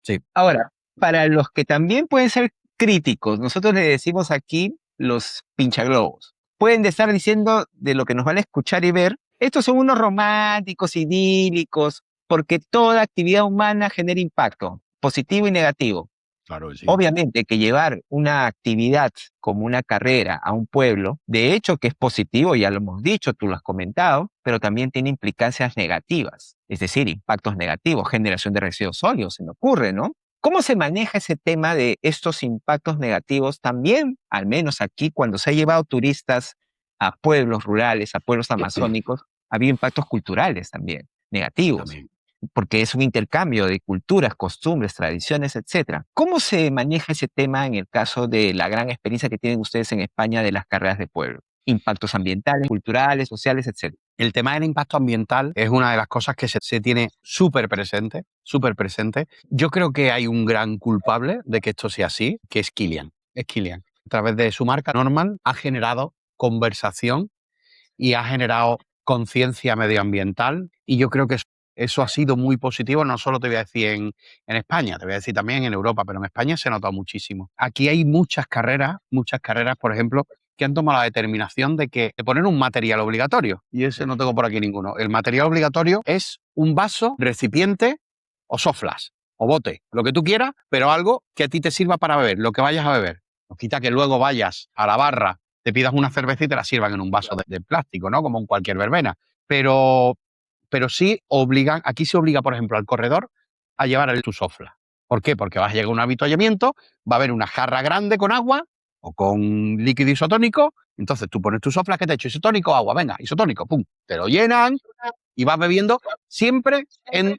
Sí. Ahora, para los que también pueden ser críticos, nosotros le decimos aquí los pinchaglobos. Pueden estar diciendo de lo que nos van a escuchar y ver, estos son unos románticos, idílicos, porque toda actividad humana genera impacto, positivo y negativo. Claro que sí. Obviamente que llevar una actividad como una carrera a un pueblo, de hecho que es positivo, ya lo hemos dicho, tú lo has comentado, pero también tiene implicancias negativas, es decir, impactos negativos, generación de residuos sólidos, se me ocurre, ¿no? ¿Cómo se maneja ese tema de estos impactos negativos también, al menos aquí, cuando se ha llevado turistas a pueblos rurales, a pueblos amazónicos, ha habido impactos culturales también, negativos? También. Porque es un intercambio de culturas, costumbres, tradiciones, etcétera. ¿Cómo se maneja ese tema en el caso de la gran experiencia que tienen ustedes en España de las carreras de pueblo? Impactos ambientales, culturales, sociales, etcétera. El tema del impacto ambiental es una de las cosas que se tiene súper presente, súper presente. Yo creo que hay un gran culpable de que esto sea así, que es Kilian. Es Kilian. A través de su marca Normal ha generado conversación y ha generado conciencia medioambiental, y yo creo que eso ha sido muy positivo. No solo te voy a decir en España, te voy a decir también en Europa, pero en España se ha notado muchísimo. Aquí hay muchas carreras, por ejemplo, que han tomado la determinación de poner un material obligatorio, y ese no tengo por aquí ninguno. El material obligatorio es un vaso, recipiente o soflas o bote, lo que tú quieras, pero algo que a ti te sirva para beber, lo que vayas a beber. No quita que luego vayas a la barra, te pidas una cerveza y te la sirvan en un vaso de plástico, ¿no? Como en cualquier verbena. Pero sí obligan, aquí se obliga, por ejemplo, al corredor a llevar tu sofla. ¿Por qué? Porque vas a llegar a un avituallamiento, va a haber una jarra grande con agua o con líquido isotónico, entonces tú pones tu sofla, ¿qué te echo? Isotónico, agua, venga, isotónico, pum, te lo llenan y vas bebiendo siempre en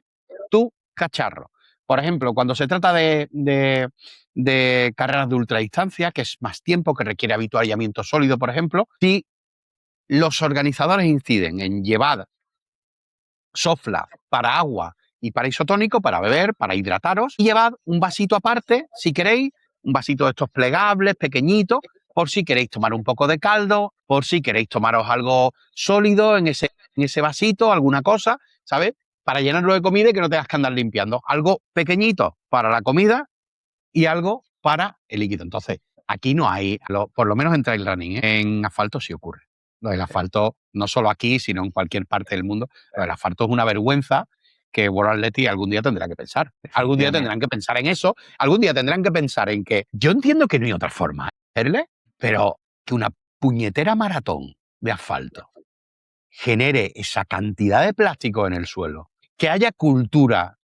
tu cacharro. Por ejemplo, cuando se trata de carreras de ultradistancia, que es más tiempo, que requiere avituallamiento sólido, por ejemplo, si los organizadores inciden en llevar sofla para agua y para isotónico, para beber, para hidrataros, y llevad un vasito aparte, si queréis, un vasito de estos plegables, pequeñitos, por si queréis tomar un poco de caldo, por si queréis tomaros algo sólido en ese vasito, alguna cosa, ¿sabes? Para llenarlo de comida y que no tengas que andar limpiando. Algo pequeñito para la comida y algo para el líquido. Entonces, aquí no hay, por lo menos en trail running, en asfalto sí ocurre. Lo del asfalto, no solo aquí, sino en cualquier parte del mundo, lo del asfalto es una vergüenza que World Athletic algún día tendrá que pensar. Algún día tendrán que pensar en eso, algún día tendrán que pensar en que yo entiendo que no hay otra forma de hacerle, pero que una puñetera maratón de asfalto genere esa cantidad de plástico en el suelo, que haya cultura,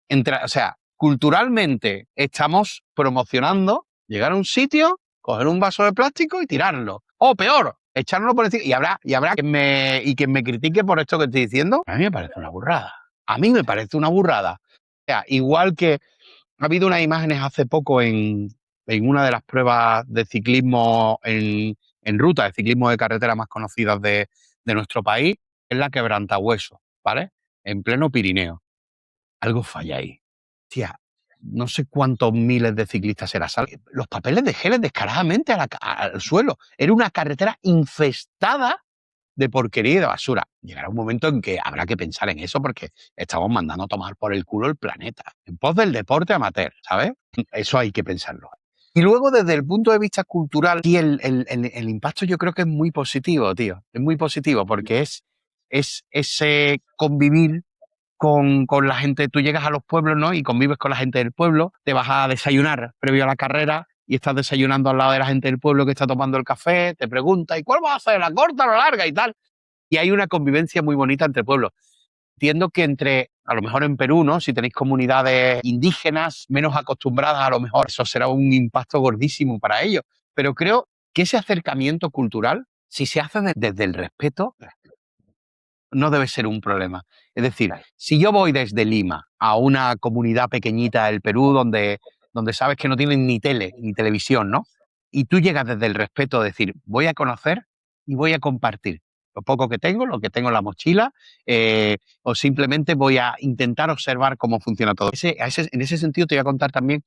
o sea, culturalmente estamos promocionando llegar a un sitio, coger un vaso de plástico y tirarlo. O peor, echarlo por encima. Y habrá quien me critique por esto que estoy diciendo. A mí me parece una burrada. A mí me parece una burrada. O sea, igual que ha habido unas imágenes hace poco en una de las pruebas de ciclismo en ruta, de ciclismo de carretera más conocidas de nuestro país, es la Quebrantahuesos, ¿vale? En pleno Pirineo. Algo falla ahí. Tía, no sé cuántos miles de ciclistas eran. Los papeles de geles descaradamente al suelo. Era una carretera infestada de porquería y de basura. Llegará un momento en que habrá que pensar en eso porque estamos mandando a tomar por el culo el planeta. En pos del deporte amateur, ¿sabes? Eso hay que pensarlo. Y luego, desde el punto de vista cultural, y el impacto yo creo que es muy positivo, tío. Es muy positivo porque es ese convivir con la gente. Tú llegas a los pueblos, ¿no? Y convives con la gente del pueblo, te vas a desayunar previo a la carrera y estás desayunando al lado de la gente del pueblo que está tomando el café, te pregunta, ¿y cuál va a ser, la corta o la larga y tal? Y hay una convivencia muy bonita entre pueblos. Entiendo que a lo mejor en Perú, ¿no? Si tenéis comunidades indígenas menos acostumbradas, a lo mejor eso será un impacto gordísimo para ellos. Pero creo que ese acercamiento cultural, si se hace desde el respeto, no debe ser un problema. Es decir, si yo voy desde Lima a una comunidad pequeñita del Perú donde sabes que no tienen ni tele, ni televisión, ¿no? Y tú llegas desde el respeto, decir, voy a conocer y voy a compartir lo poco que tengo, lo que tengo en la mochila, o simplemente voy a intentar observar cómo funciona todo. En ese sentido te voy a contar también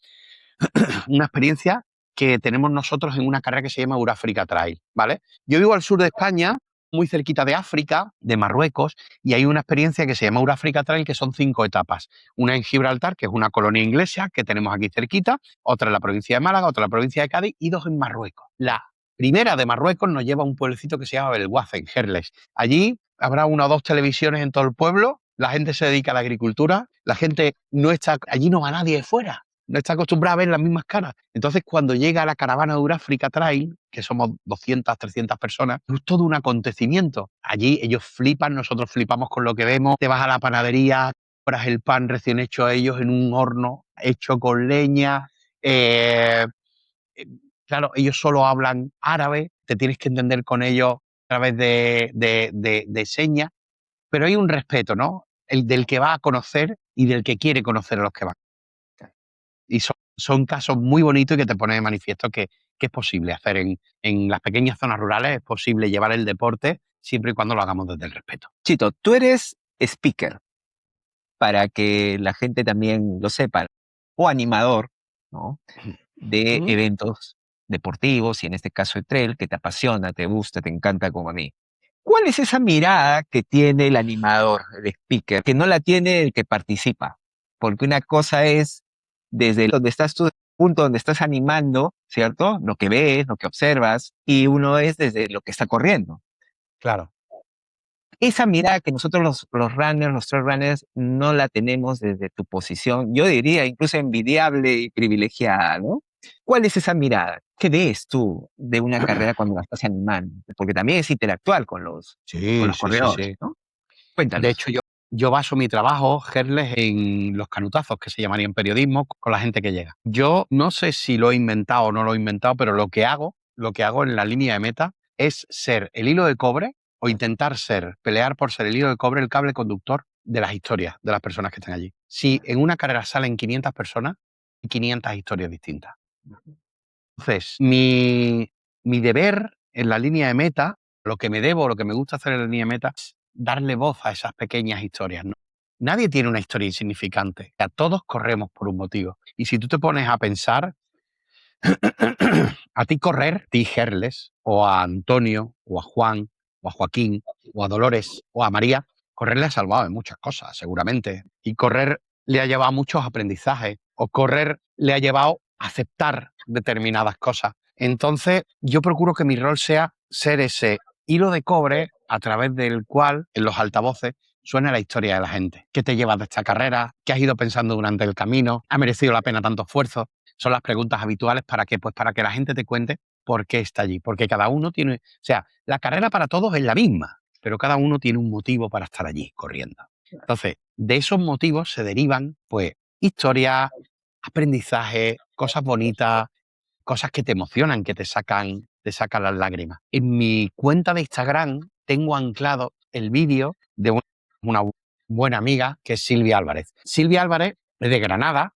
una experiencia que tenemos nosotros en una carrera que se llama Eurafrica Trail, ¿vale? Yo vivo al sur de España, muy cerquita de África, de Marruecos, y hay una experiencia que se llama Eurafrica Trail, que son 5 etapas. Una en Gibraltar, que es una colonia inglesa que tenemos aquí cerquita, otra en la provincia de Málaga, otra en la provincia de Cádiz, y 2 en Marruecos. La primera de Marruecos nos lleva a un pueblecito que se llama Belguace, en Gerles. Allí habrá 1 o 2 televisiones en todo el pueblo, la gente se dedica a la agricultura, la gente no está, allí no va nadie de fuera, no está acostumbrada a ver las mismas caras. Entonces, cuando llega la caravana de Eurafrica Trail, que somos 200, 300 personas, es todo un acontecimiento. Allí ellos flipan, nosotros flipamos con lo que vemos. Te vas a la panadería, compras el pan recién hecho a ellos en un horno hecho con leña. Claro, ellos solo hablan árabe, te tienes que entender con ellos a través de señas, pero hay un respeto, ¿no? El del que va a conocer y del que quiere conocer a los que van. Y son casos muy bonitos y que te ponen de manifiesto que es posible hacer en las pequeñas zonas rurales, es posible llevar el deporte siempre y cuando lo hagamos desde el respeto. Chito, tú eres speaker, para que la gente también lo sepa, o animador, ¿no? De Ujú. eventos deportivos, y en este caso el trail, que te apasiona, te gusta, te encanta como a mí. ¿Cuál es esa mirada que tiene el animador, el speaker, que no la tiene el que participa? Porque una cosa es desde donde estás tú, el punto donde estás animando, ¿cierto? Lo que ves, lo que observas, y uno es desde lo que está corriendo. Claro. Esa mirada que nosotros los runners, los trail runners, no la tenemos desde tu posición, yo diría incluso envidiable y privilegiada, ¿no? ¿Cuál es esa mirada? ¿Qué ves tú de una carrera cuando la estás animando? Porque también es interactuar con los Sí, sí, sí, corredores, sí. ¿no? De Cuéntanos. hecho, yo baso mi trabajo, Gerles, en los canutazos, que se llamaría en periodismo, con la gente que llega. Yo no sé si lo he inventado o no lo he inventado, pero lo que hago en la línea de meta es ser el hilo de cobre o intentar pelear por ser el hilo de cobre, el cable conductor de las historias de las personas que están allí. Si en una carrera salen 500 personas, hay 500 historias distintas. Entonces, mi deber en la línea de meta, lo que me debo, lo que me gusta hacer en la línea de meta, es darle voz a esas pequeñas historias, ¿no? Nadie tiene una historia insignificante. A todos corremos por un motivo. Y si tú te pones a pensar, a ti correr, a ti Gerles, o a Antonio, o a Juan, o a Joaquín, o a Dolores, o a María, correr le ha salvado de muchas cosas, seguramente. Y correr le ha llevado a muchos aprendizajes, o correr le ha llevado a aceptar determinadas cosas. Entonces, yo procuro que mi rol sea ser ese hilo de cobre a través del cual, en los altavoces, suena la historia de la gente. ¿Qué te llevas de esta carrera? ¿Qué has ido pensando durante el camino? ¿Ha merecido la pena tanto esfuerzo? Son las preguntas habituales. ¿Para qué? Pues para que la gente te cuente por qué está allí. Porque cada uno tiene... O sea, la carrera para todos es la misma, pero cada uno tiene un motivo para estar allí corriendo. Entonces, de esos motivos se derivan, pues, historias, aprendizaje, cosas bonitas, cosas que te emocionan, que te sacan las lágrimas. En mi cuenta de Instagram tengo anclado el vídeo de una buena amiga que es Silvia Álvarez. Silvia Álvarez es de Granada,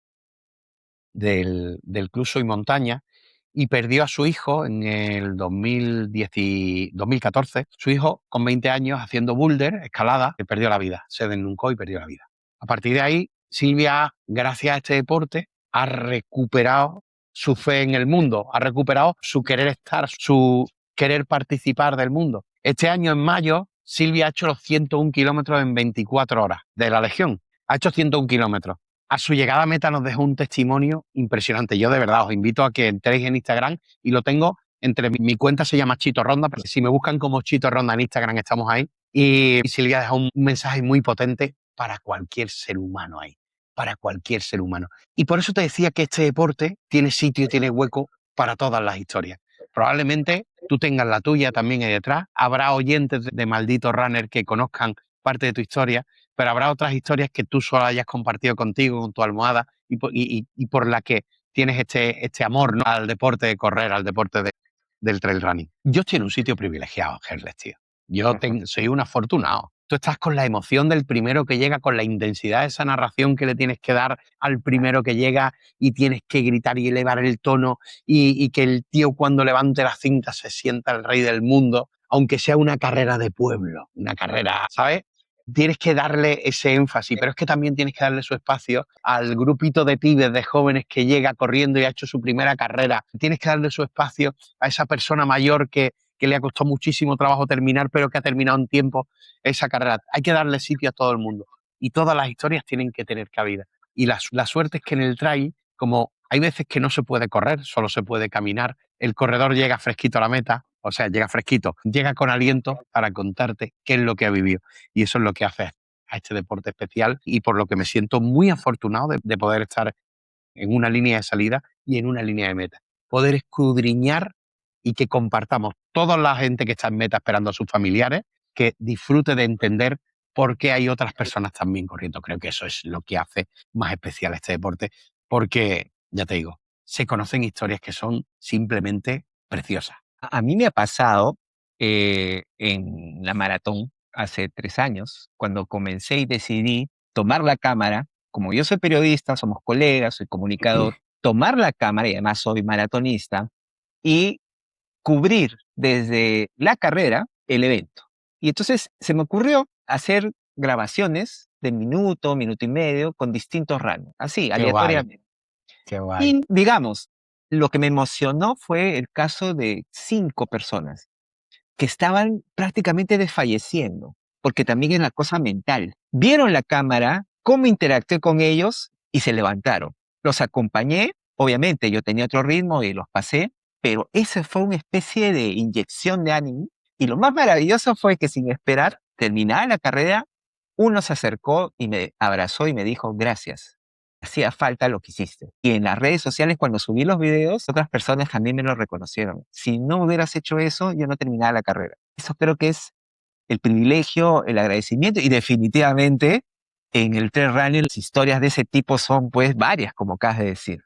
del Club Soy Montaña, y perdió a su hijo en el 2014. Su hijo, con 20 años, haciendo boulder, escalada, perdió la vida. Se desnucó y perdió la vida. A partir de ahí, Silvia, gracias a este deporte, ha recuperado su fe en el mundo, ha recuperado su querer estar, su querer participar del mundo. Este año, en mayo, Silvia ha hecho los 101 kilómetros en 24 horas de la Legión. Ha hecho 101 kilómetros. A su llegada a meta nos dejó un testimonio impresionante. Yo de verdad os invito a que entréis en Instagram y lo tengo entre mi cuenta, se llama Chito Ronda, pero si me buscan como Chito Ronda en Instagram estamos ahí. Y Silvia deja un mensaje muy potente para cualquier ser humano ahí, para cualquier ser humano. Y por eso te decía que este deporte tiene sitio, tiene hueco para todas las historias. Probablemente tú tengas la tuya también ahí detrás. Habrá oyentes de Maldito Runner que conozcan parte de tu historia, pero habrá otras historias que tú solo hayas compartido contigo, con tu almohada, y por la que tienes este amor, ¿no?, al deporte de correr, al deporte del trail running. Yo estoy en un sitio privilegiado, Gerles, tío. Soy un afortunado. Tú estás con la emoción del primero que llega, con la intensidad de esa narración que le tienes que dar al primero que llega y tienes que gritar y elevar el tono y que el tío cuando levante la cinta se sienta el rey del mundo, aunque sea una carrera de pueblo, una carrera, ¿sabes? Tienes que darle ese énfasis, pero es que también tienes que darle su espacio al grupito de pibes, de jóvenes que llega corriendo y ha hecho su primera carrera. Tienes que darle su espacio a esa persona mayor que le ha costado muchísimo trabajo terminar, pero que ha terminado en tiempo esa carrera. Hay que darle sitio a todo el mundo. Y todas las historias tienen que tener cabida. Y la suerte es que en el trail, como hay veces que no se puede correr, solo se puede caminar, el corredor llega fresquito a la meta, o sea, llega fresquito, llega con aliento para contarte qué es lo que ha vivido. Y eso es lo que hace a este deporte especial y por lo que me siento muy afortunado de poder estar en una línea de salida y en una línea de meta. Poder escudriñar y que compartamos toda la gente que está en meta esperando a sus familiares, que disfrute de entender por qué hay otras personas también corriendo. Creo que eso es lo que hace más especial este deporte, porque, ya te digo, se conocen historias que son simplemente preciosas. A mí me ha pasado en la maratón hace 3 años, cuando comencé y decidí tomar la cámara. Como yo soy periodista, somos colegas, soy comunicador, tomar la cámara, y además soy maratonista, y cubrir desde la carrera el evento. Y entonces se me ocurrió hacer grabaciones de minuto, minuto y medio, con distintos runners, así, Qué aleatoriamente. Qué guay. Y digamos, lo que me emocionó fue el caso de 5 personas que estaban prácticamente desfalleciendo, porque también es la cosa mental. Vieron la cámara, cómo interactué con ellos y se levantaron. Los acompañé, obviamente yo tenía otro ritmo y los pasé, pero esa fue una especie de inyección de ánimo. Y lo más maravilloso fue que sin esperar, terminada la carrera, uno se acercó y me abrazó y me dijo, gracias. Hacía falta lo que hiciste. Y en las redes sociales, cuando subí los videos, otras personas también me lo reconocieron. Si no hubieras hecho eso, yo no terminaba la carrera. Eso creo que es el privilegio, el agradecimiento, y definitivamente en el trail running las historias de ese tipo son pues varias, como acabas de decir.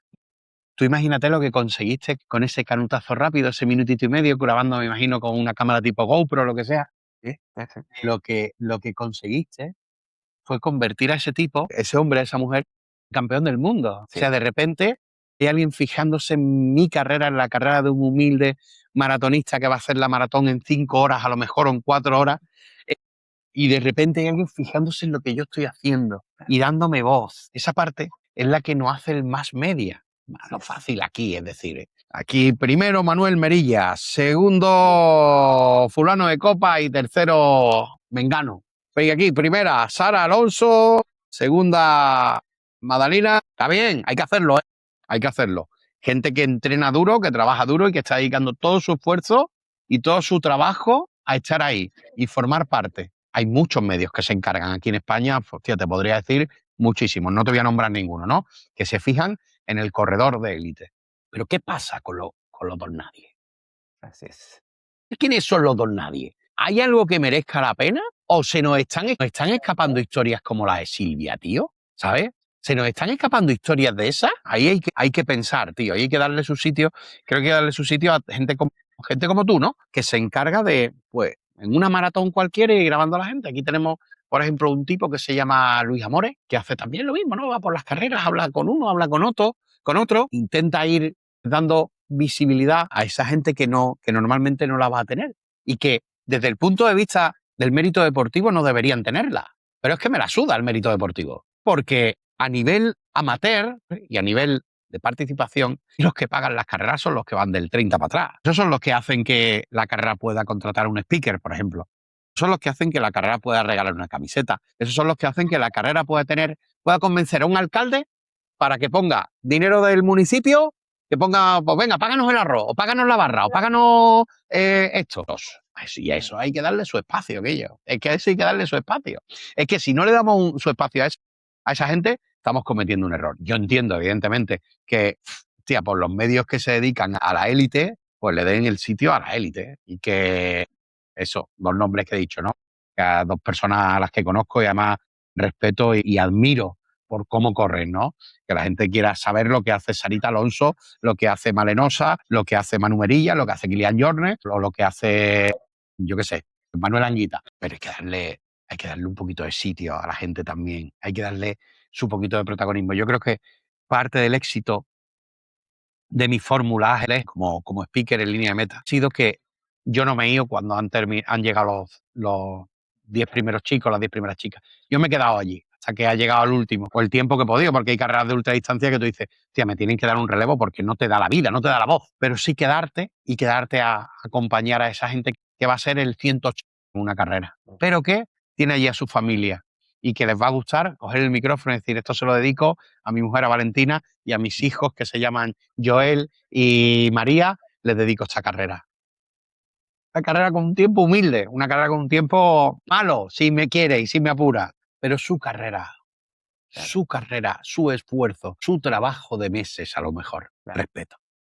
Tú imagínate lo que conseguiste con ese canutazo rápido, ese minutito y medio, grabando, me imagino, con una cámara tipo GoPro o lo que sea. ¿Sí? Lo que conseguiste fue convertir a ese tipo, ese hombre, esa mujer, en campeón del mundo. Sí. O sea, de repente hay alguien fijándose en mi carrera, en la carrera de un humilde maratonista que va a hacer la maratón en 5 horas, a lo mejor, o en 4 horas, y de repente hay alguien fijándose en lo que yo estoy haciendo y dándome voz. Esa parte es la que nos hace el más media. Lo fácil aquí, es decir, aquí primero Manuel Merilla, segundo fulano de Copa y tercero Mengano. Venga, aquí primera Sara Alonso, segunda Madalena. Está bien, hay que hacerlo, ¿eh? Hay que hacerlo. Gente que entrena duro, que trabaja duro y que está dedicando todo su esfuerzo y todo su trabajo a estar ahí y formar parte. Hay muchos medios que se encargan aquí en España, hostia, te podría decir muchísimos, no te voy a nombrar ninguno, ¿no? Que se fijan en el corredor de élite. Pero ¿qué pasa con los don nadie? Así es. ¿Quiénes son los don nadie? ¿Hay algo que merezca la pena? ¿O se nos están escapando historias como la de Silvia, tío? ¿Sabes? ¿Se nos están escapando historias de esas? Ahí hay que pensar, tío. Ahí hay que darle su sitio. Creo que hay que darle su sitio a gente como tú, ¿no? Que se encarga de, pues, en una maratón cualquiera y grabando a la gente. Aquí tenemos, por ejemplo, un tipo que se llama Luis Amores, que hace también lo mismo, ¿no? Va por las carreras, habla con uno, habla con otro, intenta ir dando visibilidad a esa gente que normalmente no la va a tener y que desde el punto de vista del mérito deportivo no deberían tenerla. Pero es que me la suda el mérito deportivo, porque a nivel amateur y a nivel de participación, los que pagan las carreras son los que van del 30 para atrás. Esos son los que hacen que la carrera pueda contratar un speaker, por ejemplo. Son los que hacen que la carrera pueda regalar una camiseta. Esos son los que hacen que la carrera pueda convencer a un alcalde para que ponga dinero del municipio, que ponga, pues venga, páganos el arroz, o páganos la barra, o páganos esto. Y a eso hay que darle su espacio, aquello. Es que a eso hay que darle su espacio. Es que si no le damos su espacio a esa gente, estamos cometiendo un error. Yo entiendo, evidentemente, que, tía, por los medios que se dedican a la élite, pues le den el sitio a la élite. Y que eso, los nombres que he dicho, ¿no? Que a dos personas a las que conozco y además respeto y admiro por cómo corren, ¿no? Que la gente quiera saber lo que hace Sarita Alonso, lo que hace Malenosa, lo que hace Manu Merilla, lo que hace Kilian Jornet, o lo que hace, yo qué sé, Manuel Anguita. Pero hay que darle un poquito de sitio a la gente también. Hay que darle su poquito de protagonismo. Yo creo que parte del éxito de mi fórmula como speaker en línea de meta ha sido que yo no me he ido cuando han llegado los 10 primeros chicos, las 10 primeras chicas. Yo me he quedado allí hasta que ha llegado el último, o el tiempo que he podido, porque hay carreras de ultradistancia que tú dices, tía, me tienen que dar un relevo porque no te da la vida, no te da la voz, pero sí quedarte a acompañar a esa gente que va a ser el 180 en una carrera, pero que tiene allí a su familia y que les va a gustar coger el micrófono y decir, esto se lo dedico a mi mujer, a Valentina, y a mis hijos que se llaman Joel y María, les dedico esta carrera. Una carrera con un tiempo humilde, una carrera con un tiempo malo, si me quiere y si me apura, pero su carrera, su esfuerzo, su trabajo de meses a lo mejor. Claro.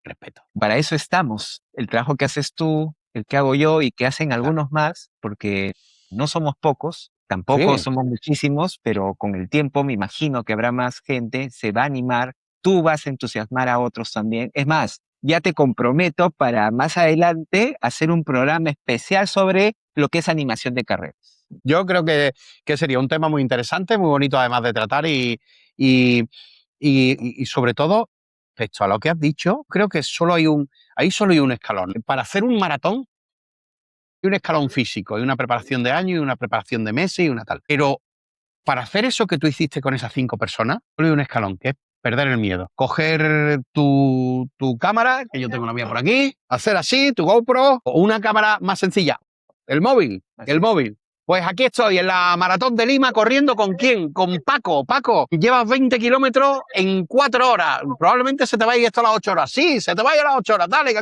Respeto. Para eso estamos. El trabajo que haces tú, el que hago yo y que hacen algunos más, porque no somos pocos, tampoco Sí. somos muchísimos, pero con el tiempo me imagino que habrá más gente, se va a animar, tú vas a entusiasmar a otros también. Es más, ya te comprometo para más adelante hacer un programa especial sobre lo que es animación de carreras. Yo creo que sería un tema muy interesante, muy bonito además de tratar y sobre todo, respecto a lo que has dicho, creo que ahí solo hay un escalón. Para hacer un maratón hay un escalón físico, hay una preparación de años y una preparación de meses y una tal. Pero para hacer eso que tú hiciste con esas 5 personas, solo hay un escalón, que es perder el miedo. Coger tu cámara, que yo tengo la mía por aquí, hacer así, tu GoPro, o una cámara más sencilla, el móvil. Pues aquí estoy en la maratón de Lima corriendo ¿con quién? Con Paco. Paco, llevas 20 kilómetros en 4 horas. Probablemente se te vaya esto a las 8 horas. Sí, se te vaya a las 8 horas. Dale,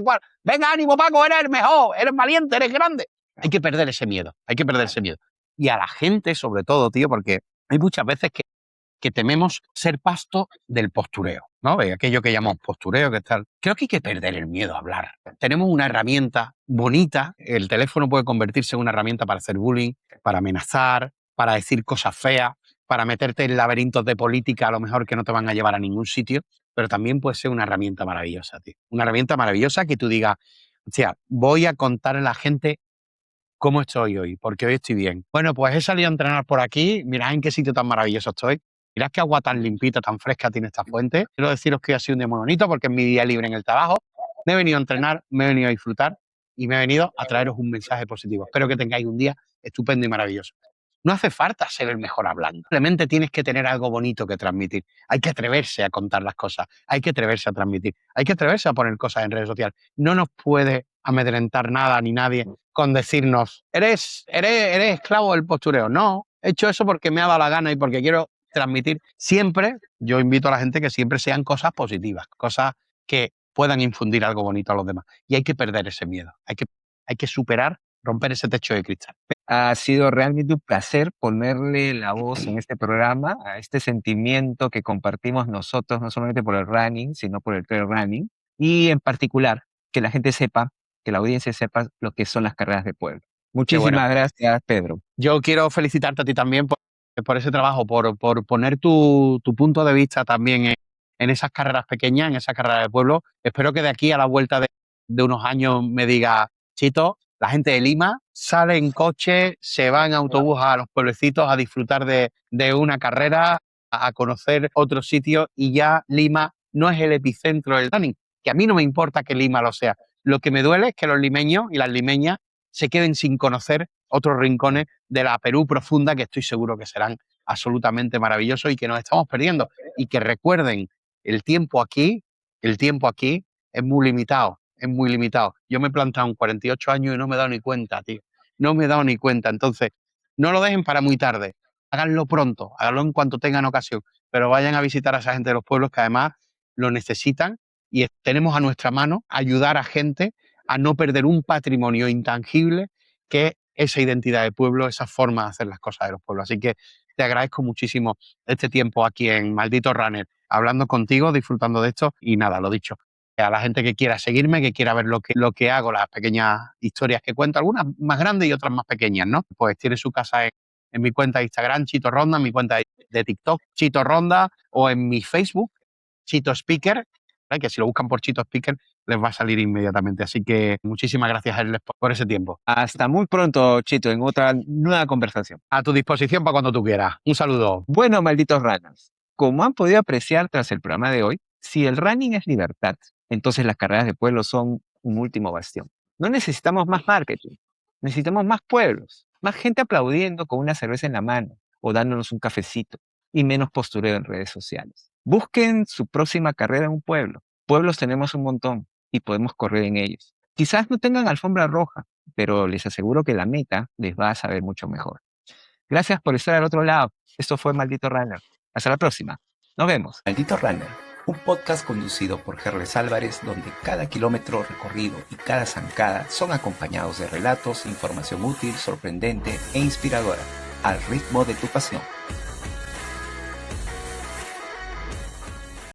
venga, ánimo, Paco, eres el mejor, eres valiente, eres grande. Hay que perder ese miedo, Y a la gente, sobre todo, tío, porque hay muchas veces que tememos ser pasto del postureo, ¿no? De aquello que llamamos postureo, que tal. Creo que hay que perder el miedo a hablar. Tenemos una herramienta bonita. El teléfono puede convertirse en una herramienta para hacer bullying, para amenazar, para decir cosas feas, para meterte en laberintos de política a lo mejor que no te van a llevar a ningún sitio, pero también puede ser una herramienta maravillosa, tío. Una herramienta maravillosa que tú digas, hostia, voy a contar a la gente cómo estoy hoy, porque hoy estoy bien. Bueno, pues he salido a entrenar por aquí, mirad en qué sitio tan maravilloso estoy. Mirad qué agua tan limpita, tan fresca tiene esta fuente. Quiero deciros que hoy ha sido un día muy bonito porque es mi día libre en el trabajo. Me he venido a entrenar, me he venido a disfrutar y me he venido a traeros un mensaje positivo. Espero que tengáis un día estupendo y maravilloso. No hace falta ser el mejor hablando. Simplemente tienes que tener algo bonito que transmitir. Hay que atreverse a contar las cosas. Hay que atreverse a transmitir. Hay que atreverse a poner cosas en redes sociales. No nos puede amedrentar nada ni nadie con decirnos, eres esclavo del postureo. No, he hecho eso porque me ha dado la gana y porque quiero transmitir. Siempre, yo invito a la gente que siempre sean cosas positivas, cosas que puedan infundir algo bonito a los demás. Y hay que perder ese miedo. Hay que superar romper ese techo de cristal. Ha sido realmente un placer ponerle la voz en este programa a este sentimiento que compartimos nosotros, no solamente por el running, sino por el trail running, y en particular que la gente sepa, que la audiencia sepa lo que son las carreras de pueblo. Muchísimas gracias, Pedro. Yo quiero felicitarte a ti también por ese trabajo, por poner tu punto de vista también en esas carreras pequeñas, en esas carreras de pueblo. Espero que de aquí a la vuelta de unos años me diga, Chito, la gente de Lima sale en coche, se va en autobús a los pueblecitos a disfrutar de una carrera, a conocer otros sitios, y ya Lima no es el epicentro del running, que a mí no me importa que Lima lo sea. Lo que me duele es que los limeños y las limeñas se queden sin conocer otros rincones de la Perú profunda, que estoy seguro que serán absolutamente maravillosos y que nos estamos perdiendo. Y que recuerden, el tiempo aquí es muy limitado, es muy limitado. Yo me he plantado en 48 años y no me he dado ni cuenta, tío. No me he dado ni cuenta. Entonces, no lo dejen para muy tarde. Háganlo pronto, háganlo en cuanto tengan ocasión, pero vayan a visitar a esa gente de los pueblos que además lo necesitan, y tenemos a nuestra mano ayudar a gente a no perder un patrimonio intangible que es esa identidad de pueblo, esa forma de hacer las cosas de los pueblos. Así que te agradezco muchísimo este tiempo aquí en Maldito Runner, hablando contigo, disfrutando de esto, y nada, lo dicho. A la gente que quiera seguirme, que quiera ver lo que hago, las pequeñas historias que cuento, algunas más grandes y otras más pequeñas, ¿no? Pues tiene su casa en mi cuenta de Instagram, Chito Ronda, en mi cuenta de TikTok, Chito Ronda, o en mi Facebook, Chito Speaker, que si lo buscan por Chito Speaker les va a salir inmediatamente. Así que muchísimas gracias a él por ese tiempo. Hasta muy pronto, Chito, en otra nueva conversación. A tu disposición para cuando tú quieras. Un saludo. Bueno, malditos runners, como han podido apreciar tras el programa de hoy, si el running es libertad, entonces las carreras de pueblo son un último bastión. No necesitamos más marketing, necesitamos más pueblos, más gente aplaudiendo con una cerveza en la mano o dándonos un cafecito, y menos postureo en redes sociales. Busquen su próxima carrera en un pueblo. Pueblos tenemos un montón y podemos correr en ellos. Quizás no tengan alfombra roja, pero les aseguro que la meta les va a saber mucho mejor. Gracias por estar al otro lado. Esto fue Maldito Runner. Hasta la próxima. Nos vemos. Maldito Runner, un podcast conducido por Herles Álvarez, donde cada kilómetro recorrido y cada zancada son acompañados de relatos, información útil, sorprendente e inspiradora, al ritmo de tu pasión.